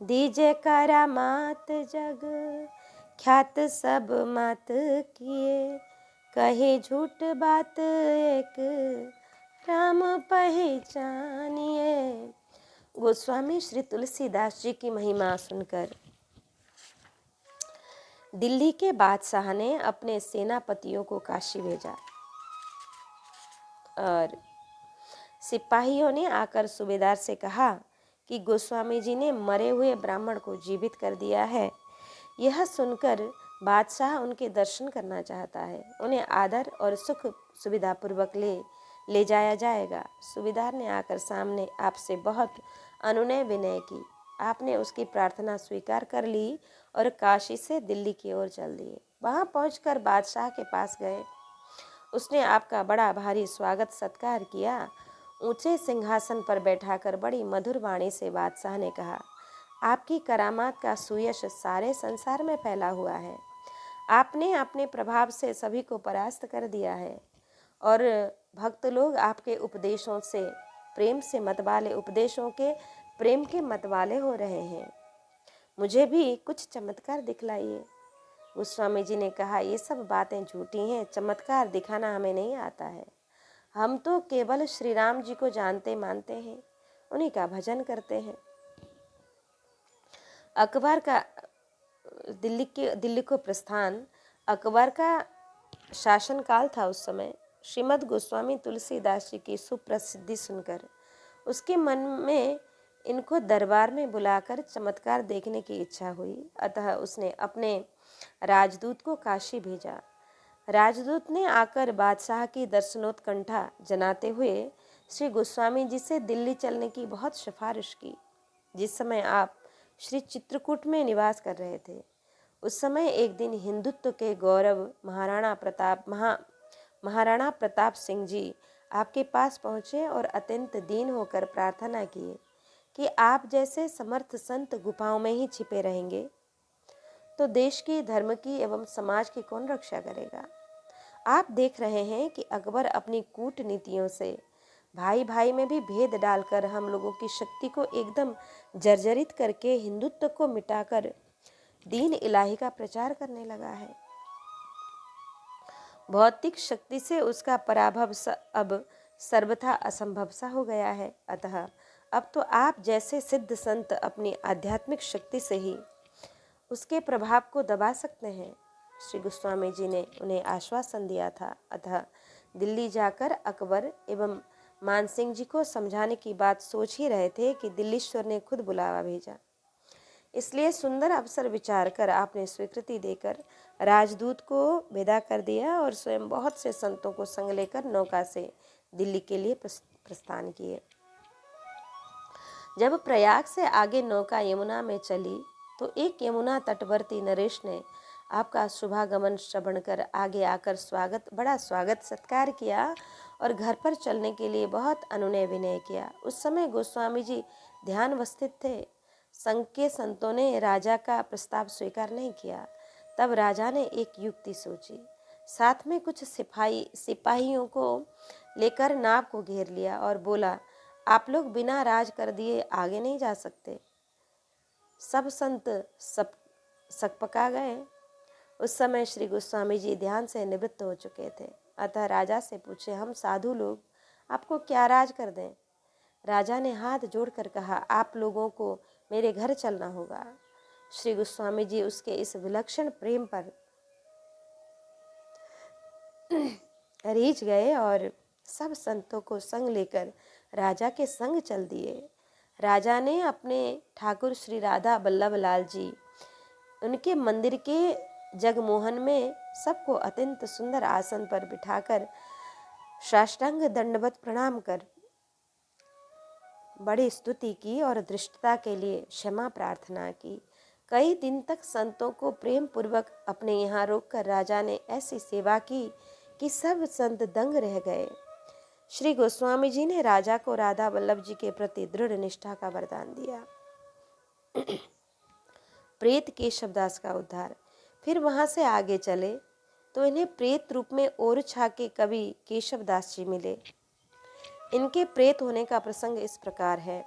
दीजे करा मात जग, ख्यात सब मात किए, कही झूठ बात एक, राम पहचानिए। गोस्वामी श्री तुलसीदास जी की महिमा सुनकर दिल्ली के बादशाह ने अपने सेनापतियों को काशी भेजा और सिपाहियों ने आकर सूबेदार से कहा कि गोस्वामी जी ने मरे हुए ब्राह्मण को जीवित कर दिया है। यह सुनकर बादशाह उनके दर्शन करना चाहता है। उन्हें आदर और सुख सुविधापूर्वक ले जाया जाएगा। सूबेदार ने आकर सामने आपसे बहुत अनुनय विनय की। आपने उसकी प्रार्थना स्वीकार कर ली और काशी से दिल्ली की ओर चल दिए। वहाँ पहुंचकर बादशाह के पास गए। उसने आपका बड़ा भारी स्वागत सत्कार किया। ऊंचे सिंहासन पर बैठाकर बड़ी मधुर वाणी से बादशाह ने कहा, आपकी करामात का सुयश सारे संसार में फैला हुआ है। आपने अपने प्रभाव से सभी को परास्त कर दिया है और भक्त लोग आपके उपदेशों से प्रेम से मतवाले उपदेशों के प्रेम के मतवाले हो रहे हैं। मुझे भी कुछ चमत्कार दिखलाइए। गोस्वामी जी ने कहा, ये सब बातें झूठी हैं, चमत्कार दिखाना हमें नहीं आता है। हम तो केवल श्री राम जी को जानते मानते हैं, उन्हीं का भजन करते हैं। अकबर का दिल्ली को प्रस्थान अकबर का शासनकाल था। उस समय श्रीमद् गोस्वामी तुलसीदास जी की सुप्रसिद्धि सुनकर उसके मन में इनको दरबार में बुलाकर चमत्कार देखने की इच्छा हुई। अतः उसने अपने राजदूत को काशी भेजा। राजदूत ने आकर बादशाह की दर्शनोत्कंठा जनाते हुए श्री गोस्वामी जी से दिल्ली चलने की बहुत सिफारिश की। जिस समय आप श्री चित्रकूट में निवास कर रहे थे, उस समय एक दिन हिंदुत्व के गौरव महाराणा प्रताप सिंह जी आपके पास पहुँचे और अत्यंत दीन होकर प्रार्थना किए कि आप जैसे समर्थ संत गुफाओं में ही छिपे रहेंगे तो देश की, धर्म की एवं समाज की कौन रक्षा करेगा। आप देख रहे हैं कि अकबर अपनी कूटनीतियों से भाई भाई में भी भेद डालकर हम लोगों की शक्ति को एकदम जर्जरित करके हिंदुत्व को मिटाकर दीन इलाही का प्रचार करने लगा है। भौतिक शक्ति से उसका पराभव अब सर्वथा असंभव सा हो गया है। अतः अब तो आप जैसे सिद्ध संत अपनी आध्यात्मिक शक्ति से ही उसके प्रभाव को दबा सकते हैं। श्री गोस्वामी जी ने उन्हें आश्वासन दिया था। अतः दिल्ली जाकर अकबर एवं मानसिंह जी को समझाने की बात सोच ही रहे थे कि दिल्लीश्वर ने खुद बुलावा भेजा। इसलिए सुंदर अवसर विचार कर आपने स्वीकृति देकर राजदूत को विदा कर दिया और स्वयं बहुत से संतों को संग लेकर नौका से दिल्ली के लिए प्रस्थान किए। जब प्रयाग से आगे नौका यमुना में चली तो एक यमुना तटवर्ती नरेश ने आपका शुभागमन श्रवण कर आगे आकर बड़ा स्वागत सत्कार किया और घर पर चलने के लिए बहुत अनुनय विनय किया। उस समय गोस्वामी जी ध्यानवस्थित थे। संघ के संतों ने राजा का प्रस्ताव स्वीकार नहीं किया। तब राजा ने एक युक्ति सोची। साथ में कुछ सिपाहियों को लेकर नाव को घेर लिया और बोला, आप लोग बिना राज कर दिए आगे नहीं जा सकते। सब संत सकपका गए। उस समय श्री गोस्वामी जी ध्यान से निवृत्त हो चुके थे। अतः राजा से पूछे, हम साधु लोग आपको क्या राज कर दें। राजा ने हाथ जोड़कर कहा, आप लोगों को मेरे घर चलना होगा। श्री गोस्वामी जी उसके इस विलक्षण प्रेम पर रीझ गए और सब संतों को संग लेकर राजा के संग चल दिए। राजा ने अपने ठाकुर श्री राधा वल्लभ लाल जी उनके मंदिर के जगमोहन में सबको अत्यंत सुंदर आसन पर बिठाकर साष्टांग दंडवत प्रणाम कर बड़ी स्तुति की और दृष्टता के लिए क्षमा प्रार्थना की। कई दिन तक संतों को प्रेम पूर्वक अपने यहाँ रोककर राजा ने ऐसी सेवा की कि सब संत दंग रह गए। श्री गोस्वामी जी ने राजा को राधा वल्लभ जी के प्रति दृढ़ निष्ठा का वरदान दिया। प्रेत केशवदास का उद्धार। फिर वहां से आगे चले तो इन्हें प्रेत रूप में ओरछा के कवि केशवदास जी मिले। इनके प्रेत होने का प्रसंग इस प्रकार है।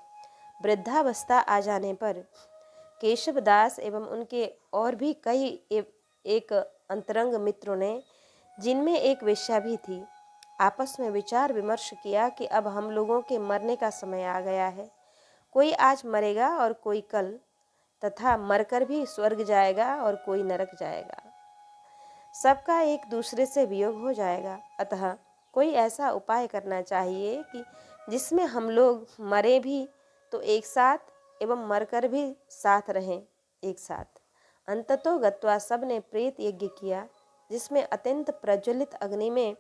वृद्धावस्था आ जाने पर केशवदास एवं उनके और भी कई एक अंतरंग मित्रों ने, जिनमें एक वेश्या भी थी, आपस में विचार विमर्श किया कि अब हम लोगों के मरने का समय आ गया है। कोई आज मरेगा और कोई कल, तथा मरकर भी स्वर्ग जाएगा और कोई नरक जाएगा। सबका एक दूसरे से वियोग हो जाएगा। अतः कोई ऐसा उपाय करना चाहिए कि जिसमें हम लोग मरे भी तो एक साथ एवं मरकर भी साथ रहें एक साथ। अंततो गत्वा सब ने प्रेत यज्ञ किया, जिसमें अत्यंत प्रज्वलित अग्नि में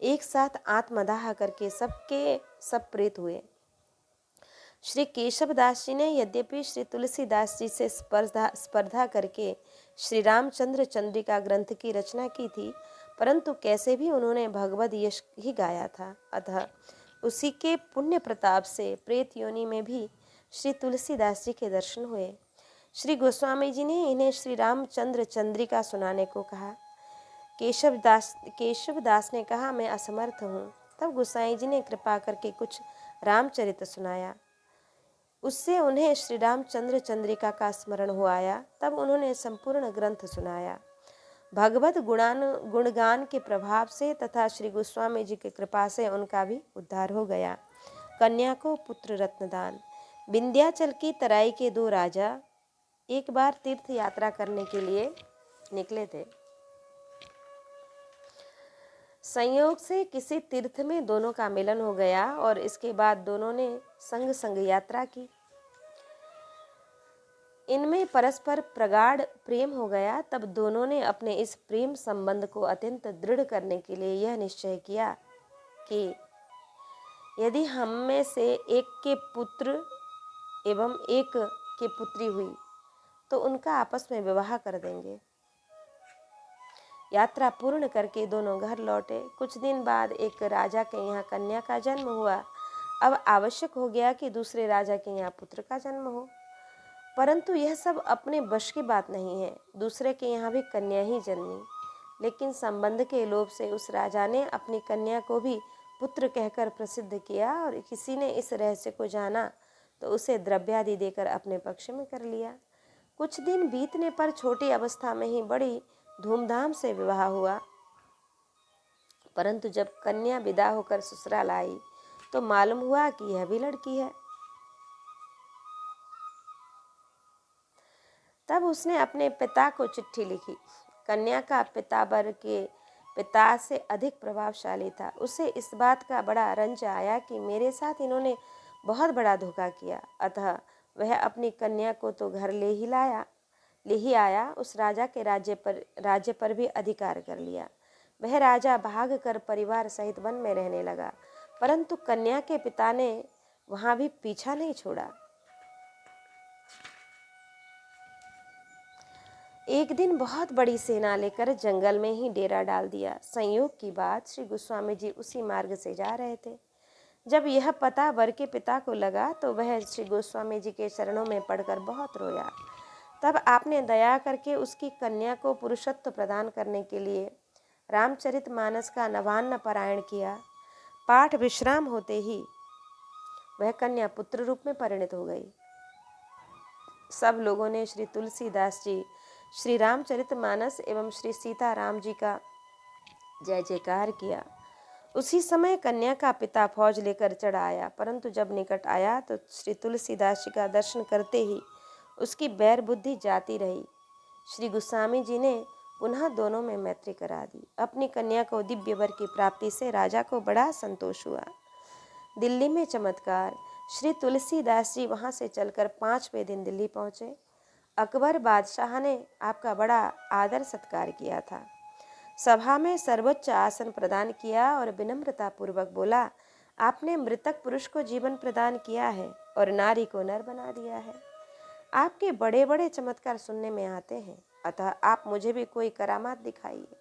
एक साथ आत्मदाह करके सबके सब प्रेत हुए। श्री केशवदास जी ने यद्यपि श्री तुलसीदास जी से स्पर्धा करके श्री रामचंद्र चंद्रिका ग्रंथ की रचना की थी, परंतु कैसे भी उन्होंने भगवद यश ही गाया था। अतः उसी के पुण्य प्रताप से प्रेत योनि में भी श्री तुलसीदास जी के दर्शन हुए। श्री गोस्वामी जी ने इन्हें श्री रामचंद्र चंद्रिका सुनाने को कहा। केशवदास ने कहा, मैं असमर्थ हूँ। तब गोसाई जी ने कृपा करके कुछ रामचरित सुनाया। उससे उन्हें श्री रामचंद्र चंद्रिका का स्मरण हो आया। तब उन्होंने संपूर्ण ग्रंथ सुनाया। भगवत गुणगान के प्रभाव से तथा श्री गोस्वामी जी की कृपा से उनका भी उद्धार हो गया। कन्या को पुत्र रत्नदान। विंध्याचल की तराई के दो राजा एक बार तीर्थ यात्रा करने के लिए निकले थे। संयोग से किसी तीर्थ में दोनों का मिलन हो गया और इसके बाद दोनों ने संग संग यात्रा की। इनमें परस्पर प्रगाढ़ प्रेम हो गया। तब दोनों ने अपने इस प्रेम संबंध को अत्यंत दृढ़ करने के लिए यह निश्चय किया कि यदि हम में से एक के पुत्र एवं एक की पुत्री हुई तो उनका आपस में विवाह कर देंगे। यात्रा पूर्ण करके दोनों घर लौटे। कुछ दिन बाद एक राजा के यहाँ कन्या का जन्म हुआ। अब आवश्यक हो गया कि दूसरे राजा के यहाँ पुत्र का जन्म हो, परंतु यह सब अपने वश की बात नहीं है। दूसरे के यहाँ भी कन्या ही जन्मी, लेकिन संबंध के लोभ से उस राजा ने अपनी कन्या को भी पुत्र कहकर प्रसिद्ध किया और किसी ने इस रहस्य को जाना तो उसे द्रव्यादि देकर अपने पक्ष में कर लिया। कुछ दिन बीतने पर छोटी अवस्था में ही बड़ी धूमधाम से विवाह हुआ, परंतु जब कन्या विदा होकर ससुराल आई तो मालूम हुआ कि यह भी लड़की है। तब उसने अपने पिता को चिट्ठी लिखी। कन्या का पिता वर के पिता से अधिक प्रभावशाली था। उसे इस बात का बड़ा रंज आया कि मेरे साथ इन्होंने बहुत बड़ा धोखा किया। अतः वह अपनी कन्या को तो घर ले ही आया, उस राजा के राज्य पर भी अधिकार कर लिया। वह राजा भाग कर परिवार सहित वन में रहने लगा, परंतु कन्या के पिता ने वहां भी पीछा नहीं छोड़ा। एक दिन बहुत बड़ी सेना लेकर जंगल में ही डेरा डाल दिया। संयोग की बात, श्री गोस्वामी जी उसी मार्ग से जा रहे थे। जब यह पता वर के पिता को लगा तो वह श्री गोस्वामी जी के चरणों में पड़कर बहुत रोया। तब आपने दया करके उसकी कन्या को पुरुषत्व प्रदान करने के लिए रामचरितमानस का नवान्न पारायण किया। पाठ विश्राम होते ही वह कन्या पुत्र रूप में परिणत हो गई। सब लोगों ने श्री तुलसीदास जी, श्री रामचरितमानस एवं श्री सीताराम जी का जय जयकार किया। उसी समय कन्या का पिता फौज लेकर चढ़ आया, परंतु जब निकट आया तो श्री तुलसीदास जी का दर्शन करते ही उसकी बैर बुद्धि जाती रही। श्री गोस्वामी जी ने पुनः दोनों में मैत्री करा दी। अपनी कन्या को दिव्य वर की प्राप्ति से राजा को बड़ा संतोष हुआ। दिल्ली में चमत्कार। श्री तुलसीदास जी वहां से चलकर 5वें दिन दिल्ली पहुंचे। अकबर बादशाह ने आपका बड़ा आदर सत्कार किया था। सभा में सर्वोच्च आसन प्रदान किया और विनम्रता पूर्वक बोला, आपने मृतक पुरुष को जीवन प्रदान किया है और नारी को नर बना दिया है। आपके बड़े बड़े चमत्कार सुनने में आते हैं, अतः आप मुझे भी कोई करामात दिखाइए।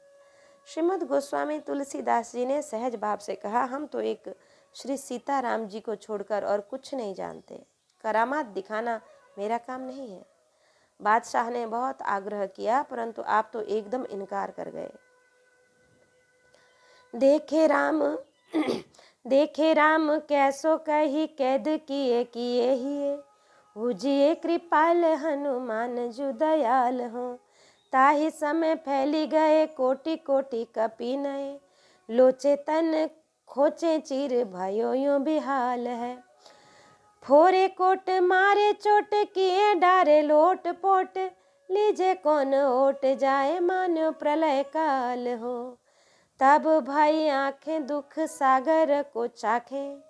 श्रीमद् गोस्वामी तुलसीदास जी ने सहज भाव से कहा, हम तो एक श्री सीताराम जी को छोड़कर और कुछ नहीं जानते। करामात दिखाना मेरा काम नहीं है। बादशाह ने बहुत आग्रह किया, परंतु आप तो एकदम इनकार कर गए। देखे राम कैसो कही कैद किए ही, हुजिए कृपाल हनुमान जु दयाल हो। ताहि समय फैली गए कोटि कोटि कपि नए, लोचे तन खोचे चीर भयो यूं बिहाल है। फोरे कोट मारे चोट किए डारे लोट पोट, लीजे कौन ओट जाए मानो प्रलय काल हो। तब भाई आंखें दुख सागर को चाखें,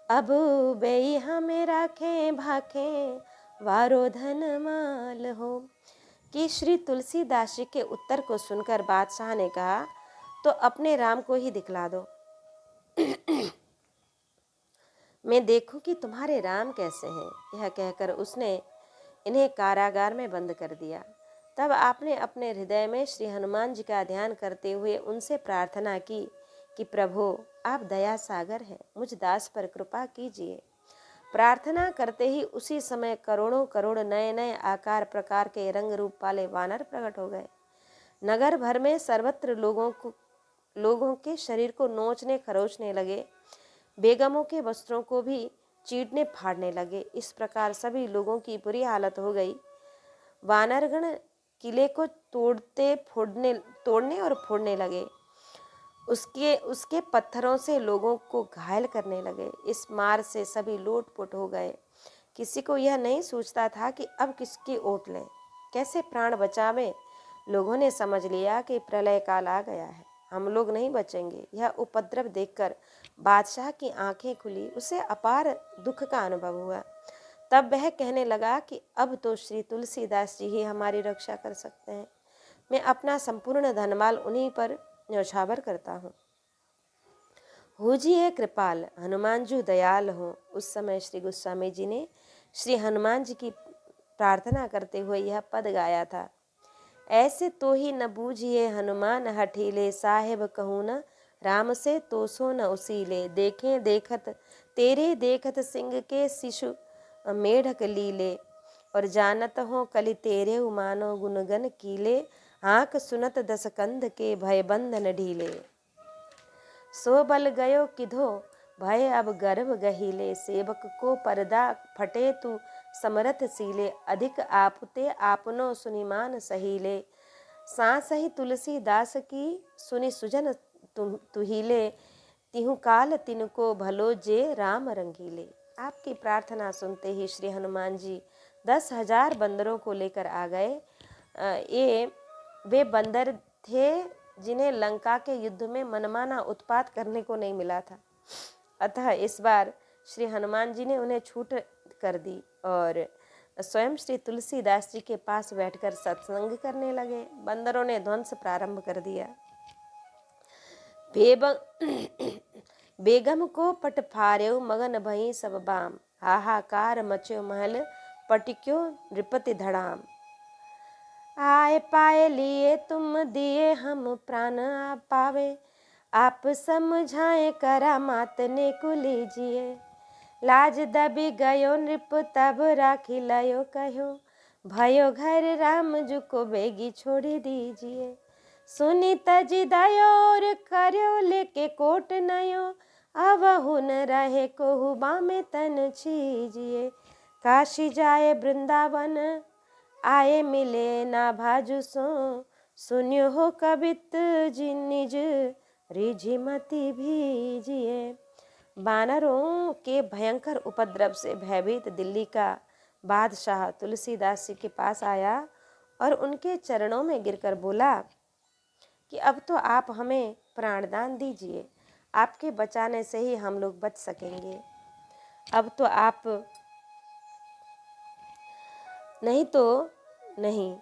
अब बेई हमें राखें भाखें वारो धन माल हो। कि श्री तुलसीदास जी के उत्तर को सुनकर बादशाह ने कहा, तो अपने राम को ही दिखला दो, मैं देखूं कि तुम्हारे राम कैसे हैं। यह कहकर उसने इन्हें कारागार में बंद कर दिया। तब आपने अपने हृदय में श्री हनुमान जी का ध्यान करते हुए उनसे प्रार्थना की कि प्रभु, आप दया सागर हैं, मुझ दास पर कृपा कीजिए। प्रार्थना करते ही उसी समय करोड़ों करोड़ नए नए आकार प्रकार के रंग रूप वाले वानर प्रकट हो गए। नगर भर में सर्वत्र लोगों के शरीर को नोचने खरोचने लगे। बेगमों के वस्त्रों को भी चीरने फाड़ने लगे। इस प्रकार सभी लोगों की बुरी हालत हो गई। वानरगण किले को तोड़ने और फोड़ने लगे। उसके उसके पत्थरों से लोगों को घायल करने लगे। इस मार से सभी लोटपोट हो गए। किसी को यह नहीं सोचता था कि अब किसकी ओट लें, कैसे प्राण बचावें। लोगों ने समझ लिया कि प्रलय काल आ गया है, हम लोग नहीं बचेंगे। यह उपद्रव देखकर बादशाह की आंखें खुली। उसे अपार दुख का अनुभव हुआ। तब वह कहने लगा कि अब तो श्री तुलसीदास जी ही हमारी रक्षा कर सकते हैं। मैं अपना संपूर्ण धनमाल उन्हीं पर न्यौछावर करता हूँ। होजिए कृपाल, हनुमान जी दयाल हो। उस समय श्री गोस्वामी जी ने श्री हनुमान जी की प्रार्थना करते हुए यह पद गाया था। ऐसे तो ही न बूझिए हनुमान हठीले, साहेब कहूँ न राम से तो सो न उसीले। देखें देखत तेरे देखत सिंह के शिशु मेढक लीले, और जानत हो कलि तेरे उमानो गुणगन कीले। आँख सुनत दस कंध के भय बंधन ढीले। सो बल गयो किधो भय अब गर्भ गहीले। सेवक को पर्दा फटे तू समरथ सीले। अधिक आपते आपनो सुनिमान सहीले। सांस ही तुलसीदास की सुनि सुजन तुहिले। तिहु काल तिनको भलो जे राम रंगीले। आपकी प्रार्थना सुनते ही श्री हनुमान जी 10,000 बंदरों को लेकर आ गए। ये वे बंदर थे जिन्हें लंका के युद्ध में मनमाना उत्पात करने को नहीं मिला था। अतः इस बार श्री हनुमान जी ने उन्हें छूट कर दी और स्वयं श्री तुलसीदास जी के पास बैठकर सत्संग करने लगे। बंदरों ने ध्वंस प्रारंभ कर दिया। बेगम को पट फार्यो मगन भई सब बाम। हाहाकार मच्यो महल पटिक्यो नृपति धड़ाम। आए पाए लिए तुम दिए हम प्राण पावे। आप समझाए करा मात ने को लीजिए। लाज दबी गयो नृप तब राखी लयो कहो। भयो घर राम जू को बेगी छोड़ी दीजिए। सुनी तजी दयो और कर्यो लेके कोट नयो। अब हुन रहे कोहु बामे तन छीजिए। काशी जाए वृंदावन आए मिले ना भाजु सो। सुनियो हो कबित जी निज रिझिमति भीजिए। बानरों के भयंकर उपद्रव से भयभीत दिल्ली का बादशाह तुलसीदास जी के पास आया और उनके चरणों में गिरकर बोला कि अब तो आप हमें प्राणदान दीजिए। आपके बचाने से ही हम लोग बच सकेंगे। अब तो आप नहीं तो नहीं।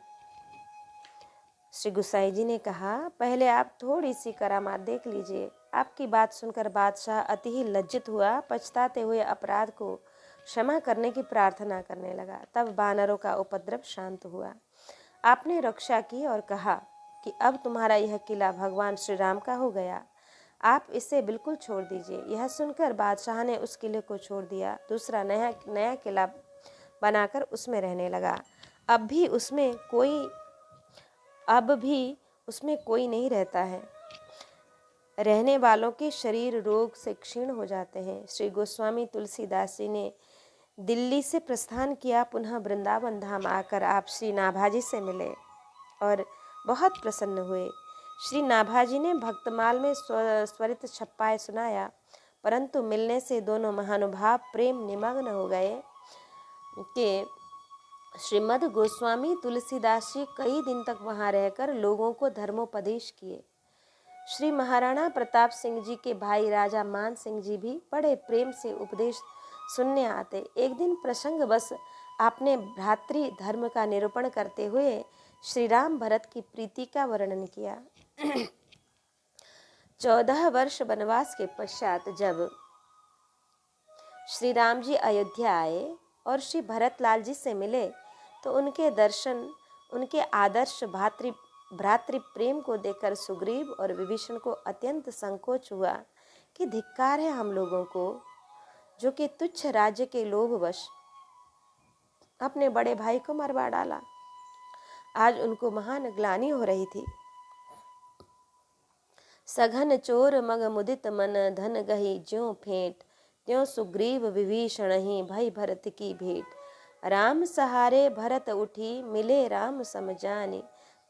श्री गुसाई जी ने कहा, पहले आप थोड़ी सी करामात देख लीजिए। आपकी बात सुनकर बादशाह अति ही लज्जित हुआ। पछताते हुए अपराध को क्षमा करने की प्रार्थना करने लगा। तब बानरों का उपद्रव शांत हुआ। आपने रक्षा की और कहा कि अब तुम्हारा यह किला भगवान श्री राम का हो गया, आप इसे बिल्कुल छोड़ दीजिए। यह सुनकर बादशाह ने उस किले को छोड़ दिया। दूसरा नया किला बनाकर उसमें रहने लगा। अब भी उसमें कोई नहीं रहता है। रहने वालों के शरीर रोग से क्षीण हो जाते हैं। श्री गोस्वामी तुलसीदास जी ने दिल्ली से प्रस्थान किया। पुनः वृंदावन धाम आकर आप श्री नाभाजी से मिले और बहुत प्रसन्न हुए। श्री नाभाजी ने भक्तमाल में स्वरित छप्पाए सुनाया, परंतु मिलने से दोनों महानुभाव प्रेम निमग्न हो गए कि श्रीमद् गोस्वामी तुलसीदास जी कई दिन तक वहां रहकर लोगों को धर्मोपदेश किए। श्री महाराणा प्रताप सिंह जी के भाई राजा मान सिंह जी भी बड़े प्रेम से उपदेश सुनने आते। एक दिन प्रसंग बस आपने भ्रातृ धर्म का निरूपण करते हुए श्री राम भरत की प्रीति का वर्णन किया। 14 वर्ष वनवास के पश्चात जब श्री राम जी अयोध्या आए और श्री भरतलाल जी से मिले तो उनके दर्शन, उनके आदर्श भ्रातृ प्रेम को देखकर सुग्रीव और विभीषण को अत्यंत संकोच हुआ कि धिक्कार है हम लोगों को, जो कि तुच्छ राज्य के लोभवश अपने बड़े भाई को मरवा डाला। आज उनको महान ग्लानि हो रही थी। सघन चोर मग मुदित मन, धन गही ज्यों फेंट त्यों सुग्रीव विभीषण ही भई भरत की भेंट। राम सहारे भरत उठी, मिले राम सम जानी।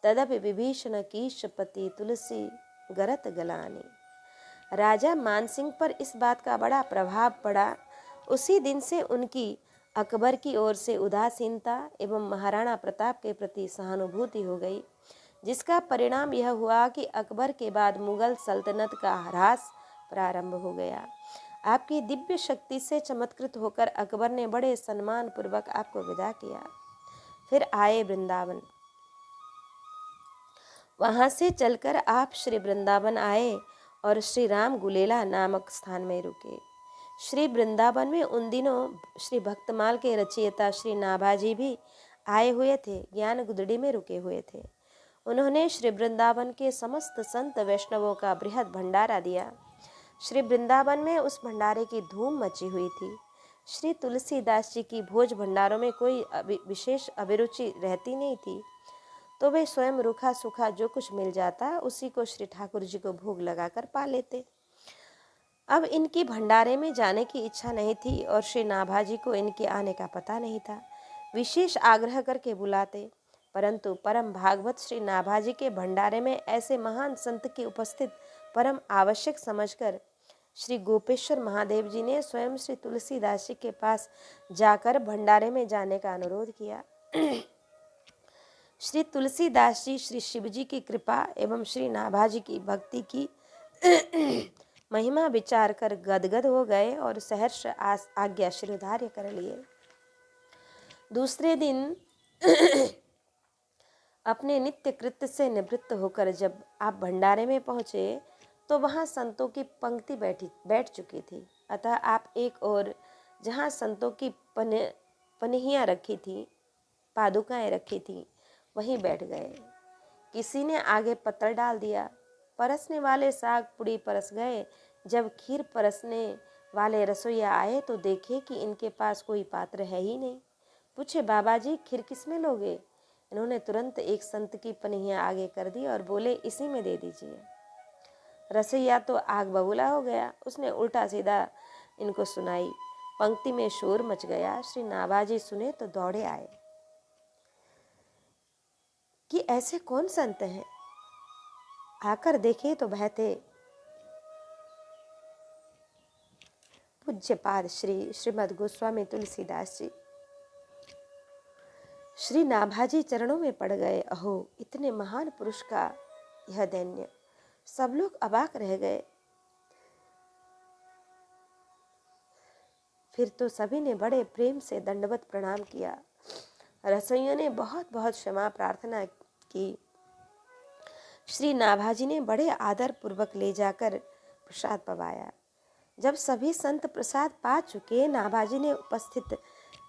तदपि विभीषण कीश पति, तुलसी गरत गलानी। राजा मानसिंह पर इस बात का बड़ा प्रभाव पड़ा। उसी दिन से उनकी अकबर की ओर से उदासीनता एवं महाराणा प्रताप के प्रति सहानुभूति हो गई, जिसका परिणाम यह हुआ कि अकबर के बाद मुगल सल्तनत का ह्रास प्रारंभ हो गया। आपकी दिव्य शक्ति से चमत्कृत होकर अकबर ने बड़े सम्मान पूर्वक आपको विदा किया। फिर आए वृंदावन। वहां से चलकर आप श्री वृंदावन आए और श्री राम गुलेला नामक स्थान में रुके। श्री वृंदावन में उन दिनों श्री भक्तमाल के रचयिता श्री नाभाजी भी आए हुए थे, ज्ञान गुदड़ी में रुके हुए थे। उन्होंने श्री वृंदावन के समस्त संत वैष्णवों का बृहद भंडारा दिया। श्री वृंदावन में उस भंडारे की धूम मची हुई थी। श्री तुलसीदास जी की भोज भंडारों में कोई विशेष अभिरुचि रहती नहीं थी, तो वे स्वयं रूखा सूखा जो कुछ मिल जाता उसी को श्री ठाकुर जी को भोग लगाकर पा लेते। अब इनकी भंडारे में जाने की इच्छा नहीं थी और श्री नाभाजी को इनके आने का पता नहीं था। विशेष आग्रह करके बुलाते, परंतु परम भागवत श्री नाभाजी के भंडारे में ऐसे महान संत की उपस्थित परम आवश्यक समझकर श्री गोपेश्वर महादेव जी ने स्वयं श्री तुलसीदास जी के पास जाकर भंडारे में जाने का अनुरोध किया। श्री तुलसीदास जी श्री शिव जी की कृपा एवं श्री नाभाजी की भक्ति की महिमा विचार कर गदगद हो गए और सहर्ष आज्ञा शिरोधार्य कर लिए। दूसरे दिन अपने नित्य कृत्य से निवृत्त होकर जब आप भंडारे में पहुंचे तो वहां संतों की पंक्ति बैठ चुकी थी। अतः आप एक और जहां संतों की पनिहियां रखी थी, पादुकाएं रखी थी, वहीं बैठ गए। किसी ने आगे पत्थर डाल दिया। परसने वाले साग पुड़ी परस गए। जब खीर परसने वाले रसोईया आए तो देखे कि इनके पास कोई पात्र है ही नहीं। पूछे, बाबा जी खीर किस में लोगे? इन्होंने तुरंत एक संत की पनिया आगे कर दी और बोले, इसी में दे दीजिए। रसोईया तो आग बबूला हो गया। उसने उल्टा सीधा इनको सुनाई। पंक्ति में शोर मच गया। श्री नाभाजी सुने तो दौड़े आए कि ऐसे कौन संत हैं। आकर देखे तो बहते पूज्यपाद श्री श्रीमद् गोस्वामी तुलसीदास जी। श्री नाभाजी चरणों में पड़ गए। अहो, इतने महान पुरुष का यह दैन्य! सब लोग अबाक रह गए। फिर तो सभी ने बड़े प्रेम से दंडवत प्रणाम किया। रसोइयों ने बहुत बहुत क्षमा प्रार्थना की। श्री नाभाजी ने बड़े आदर पूर्वक ले जाकर प्रसाद पवाया। जब सभी संत प्रसाद पा चुके, नाभाजी ने उपस्थित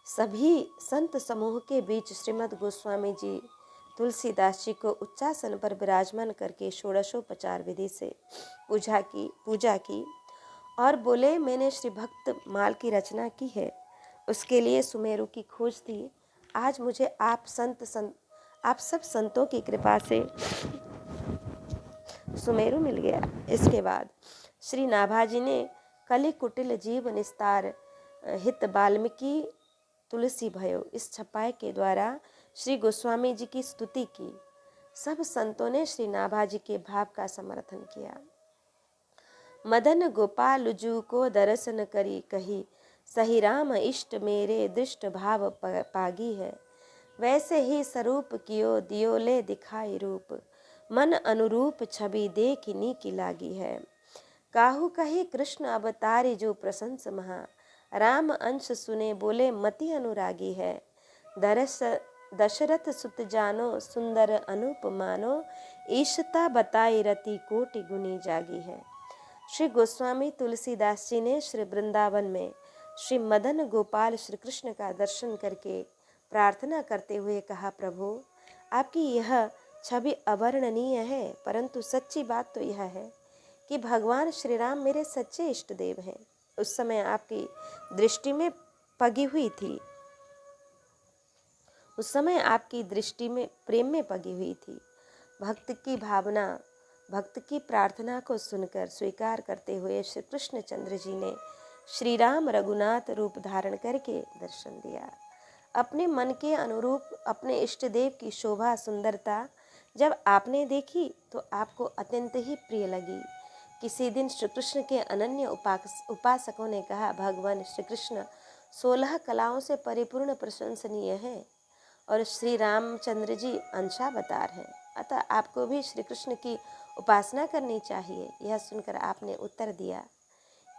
सभी संत समूह के बीच श्रीमद् गोस्वामी जी तुलसीदास जी को उच्चासन पर विराजमान करके षोडशोपचार विधि से पूजा की और बोले, मैंने श्री भक्त माल की रचना की है, उसके लिए सुमेरु की खोज थी। आज मुझे आप सब संतों की कृपा से सुमेरु मिल गया। इसके बाद श्री नाभाजी ने कलि कुटिल जीव निस्तार हित वाल्मीकि तुलसी भयो इस छपाई के द्वारा श्री गोस्वामी जी की स्तुति की। सब संतों ने श्री नाभाजी के भाव का समर्थन किया। मदन गोपाल जू को दर्शन करी कही, सही राम इष्ट मेरे दृष्ट भाव पागी है। वैसे ही स्वरूप कियो दियो ले दिखाई रूप, मन अनुरूप छवि देख नीकी लागी है। काहू कही कृष्ण अवतारी जो प्रशंस महा, राम अंश सुने बोले मति अनुरागी है। दशरथ सुत जानो सुंदर अनूप मानो, ईशता बताई रति कोटि गुनी जागी है। श्री गोस्वामी तुलसीदास जी ने श्री वृंदावन में श्री मदन गोपाल श्री कृष्ण का दर्शन करके प्रार्थना करते हुए कहा, प्रभु आपकी यह छवि अवर्णनीय है, परंतु सच्ची बात तो यह है कि भगवान श्री राम मेरे सच्चे इष्ट देव हैं। उस समय आपकी दृष्टि में पगी हुई थी, उस समय आपकी दृष्टि में प्रेम में पगी हुई थी। भक्त की भावना, भक्त की प्रार्थना को सुनकर स्वीकार करते हुए श्री कृष्णचंद्र जी ने श्री राम रघुनाथ रूप धारण करके दर्शन दिया। अपने मन के अनुरूप अपने इष्ट देव की शोभा सुंदरता जब आपने देखी तो आपको अत्यंत ही प्रिय लगी। किसी दिन श्री कृष्ण के अनन्य उपासकों ने कहा, भगवान श्री कृष्ण 16 कलाओं से परिपूर्ण प्रशंसनीय है और श्री रामचंद्र जी अंशावतार हैं, अतः आपको भी श्री कृष्ण की उपासना करनी चाहिए। यह सुनकर आपने उत्तर दिया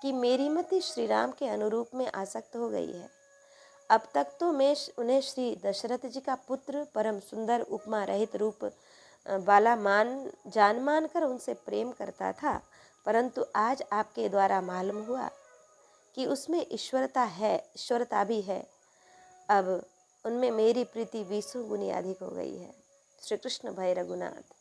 कि मेरी मति श्री राम के अनुरूप में आसक्त हो गई है। अब तक तो मैं उन्हें श्री दशरथ जी का पुत्र परम सुंदर उपमा रहित रूप वाला मान कर उनसे प्रेम करता था, परंतु आज आपके द्वारा मालूम हुआ कि उसमें ईश्वरता भी है। अब उनमें मेरी प्रीति 20 गुनी अधिक हो गई है। श्री कृष्ण भय रघुनाथ।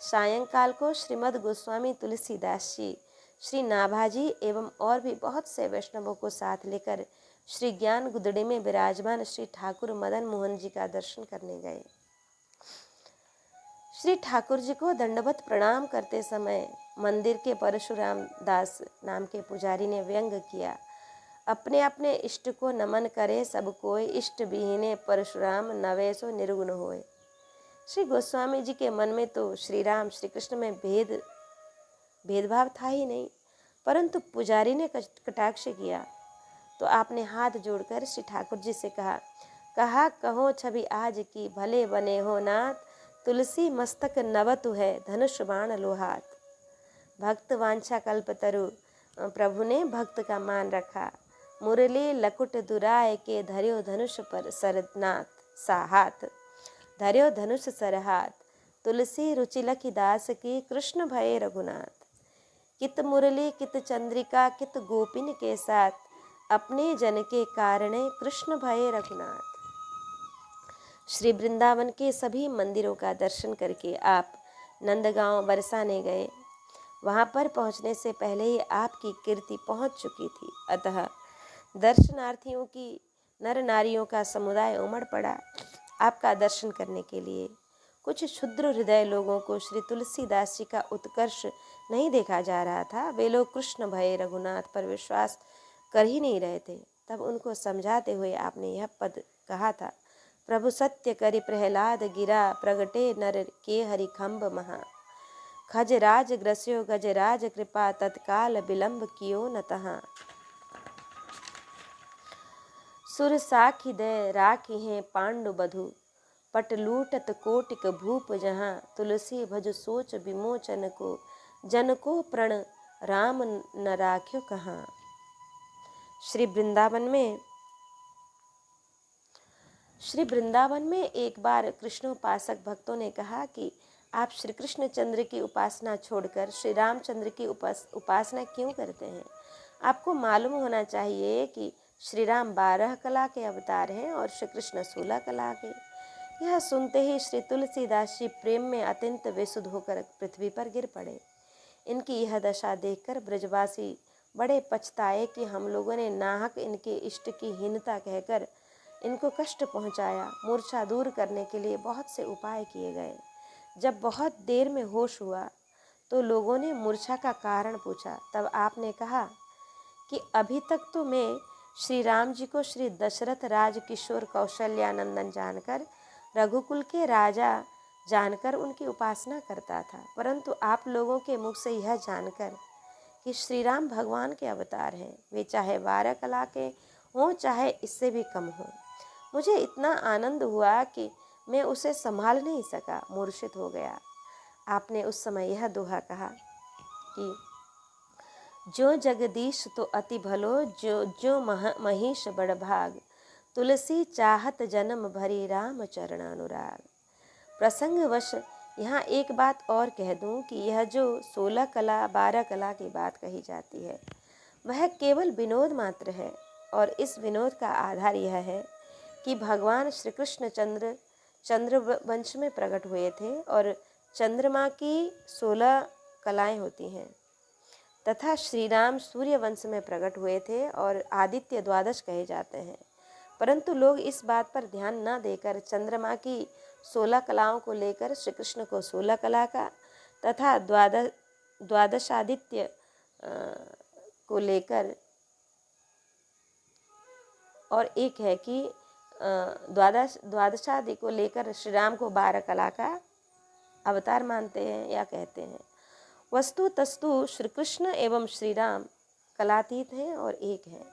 सायंकाल को श्रीमद् गोस्वामी तुलसीदास जी, श्री नाभाजी एवं और भी बहुत से वैष्णवों को साथ लेकर श्री ज्ञान गुदड़े में विराजमान श्री ठाकुर मदन मोहन जी का दर्शन करने गए। श्री ठाकुर जी को दंडवत प्रणाम करते समय मंदिर के परशुराम दास नाम के पुजारी ने व्यंग किया, अपने अपने इष्ट को नमन करे सब कोई, इष्ट विहीने परशुराम नवेसो निर्गुण होए। श्री गोस्वामी जी के मन में तो श्री राम श्री कृष्ण में भेदभाव था ही नहीं, परंतु पुजारी ने कटाक्ष किया तो आपने हाथ जोड़कर श्री ठाकुर जी से कहा कहो छवि आज की, भले बने हो नाथ, तुलसी मस्तक नवतु है, धनुष बाण लोहात। भक्त वांछा कल्पतरु प्रभु ने भक्त का मान रखा, मुरली लकुट दुराय के धर्यो धनुष पर सरनाथ साहात, धर्यो धनुष सरहात, तुलसी रुचि लखी दास की, कृष्ण भये रघुनाथ। कित मुरली कित चंद्रिका कित गोपिन के साथ, अपने जन के कारणे कृष्ण भये रघुनाथ। श्री वृंदावन के सभी मंदिरों का दर्शन करके आप नंदगांव बरसाने गए। वहाँ पर पहुँचने से पहले ही आपकी कीर्ति पहुँच चुकी थी, अतः दर्शनार्थियों की नर नारियों का समुदाय उमड़ पड़ा आपका दर्शन करने के लिए। कुछ क्षुद्र हृदय लोगों को श्री तुलसीदास जी का उत्कर्ष नहीं देखा जा रहा था। वे लोग कृष्ण भये रघुनाथ पर विश्वास कर ही नहीं रहे थे। तब उनको समझाते हुए आपने यह पद कहा था, प्रभु सत्य करि प्रहलाद गिरा, प्रगटे नर के हरि खम्भ महा, खजराज ग्रस्यो गजराज कृपा, तत्काल विलंब कियो न तहाँ। सुर साखी दय राखी हैं पांडु बधु, पट लूटत कोटिक भूप जहाँ, तुलसी भज सोच विमोचन को, जन को प्रण राम न राख्यो कहाँ। श्री वृंदावन में एक बार कृष्णोपासक भक्तों ने कहा कि आप श्री कृष्ण चंद्र की उपासना छोड़कर श्री रामचंद्र की उपासना क्यों करते हैं। आपको मालूम होना चाहिए कि श्री राम 12 कला के अवतार हैं और श्री कृष्ण 16 कला के। यह सुनते ही श्री तुलसीदास जी प्रेम में अत्यंत विशुद्ध होकर पृथ्वी पर गिर पड़े। इनकी यह दशा देखकर ब्रजवासी बड़े पछताए कि हम लोगों ने नाहक इनके इष्ट की हीनता कहकर इनको कष्ट पहुंचाया। मूर्छा दूर करने के लिए बहुत से उपाय किए गए। जब बहुत देर में होश हुआ तो लोगों ने मूर्छा का कारण पूछा। तब आपने कहा कि अभी तक तो मैं श्री राम जी को श्री दशरथ राज किशोर कौशल्यानंदन जानकर, रघुकुल के राजा जानकर उनकी उपासना करता था, परंतु आप लोगों के मुख से यह जानकर कि श्री राम भगवान के अवतार हैं, वे चाहे 12 कला के हों चाहे इससे भी कम हों, मुझे इतना आनंद हुआ कि मैं उसे संभाल नहीं सका, मूर्छित हो गया। आपने उस समय यह दोहा कहा कि जो जगदीश तो अति भलो, जो महिष बड़ भाग, तुलसी चाहत जन्म भरी राम चरणानुराग। प्रसंगवश यहाँ एक बात और कह दूँ कि यह जो 16 कला 12 कला की बात कही जाती है वह केवल विनोद मात्र है, और इस विनोद का आधार यह है कि भगवान श्री कृष्ण चंद्र वंश में प्रकट हुए थे और चंद्रमा की 16 कलाएं होती हैं, तथा श्री राम सूर्य वंश में प्रकट हुए थे और आदित्य द्वादश कहे जाते हैं। परंतु लोग इस बात पर ध्यान न देकर चंद्रमा की 16 कलाओं को लेकर श्री कृष्ण को 16 कला का तथा द्वादशादित्य को लेकर और एक है कि द्वादशादि को लेकर श्री राम को 12 कला का अवतार मानते हैं या कहते हैं। वस्तु तस्तु श्री कृष्ण एवं श्री राम कलातीत हैं और एक हैं।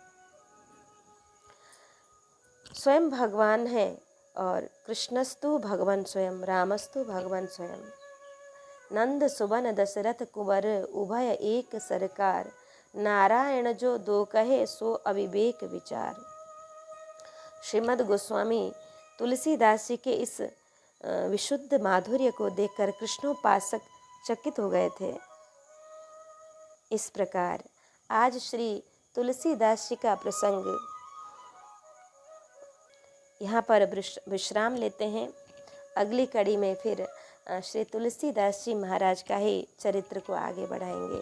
स्वयं भगवान है और कृष्णस्तु भगवान स्वयं, रामस्तु भगवान स्वयं। नंद सुबन दशरथ कुंवर उभय एक सरकार, नारायण जो दो कहे सो अविवेक विचार। श्रीमद् गोस्वामी तुलसीदास जी के इस विशुद्ध माधुर्य को देखकर कृष्णोपासक चकित हो गए थे। इस प्रकार आज श्री तुलसीदास जी का प्रसंग यहाँ पर विश्राम लेते हैं। अगली कड़ी में फिर श्री तुलसीदास जी महाराज का ही चरित्र को आगे बढ़ाएंगे।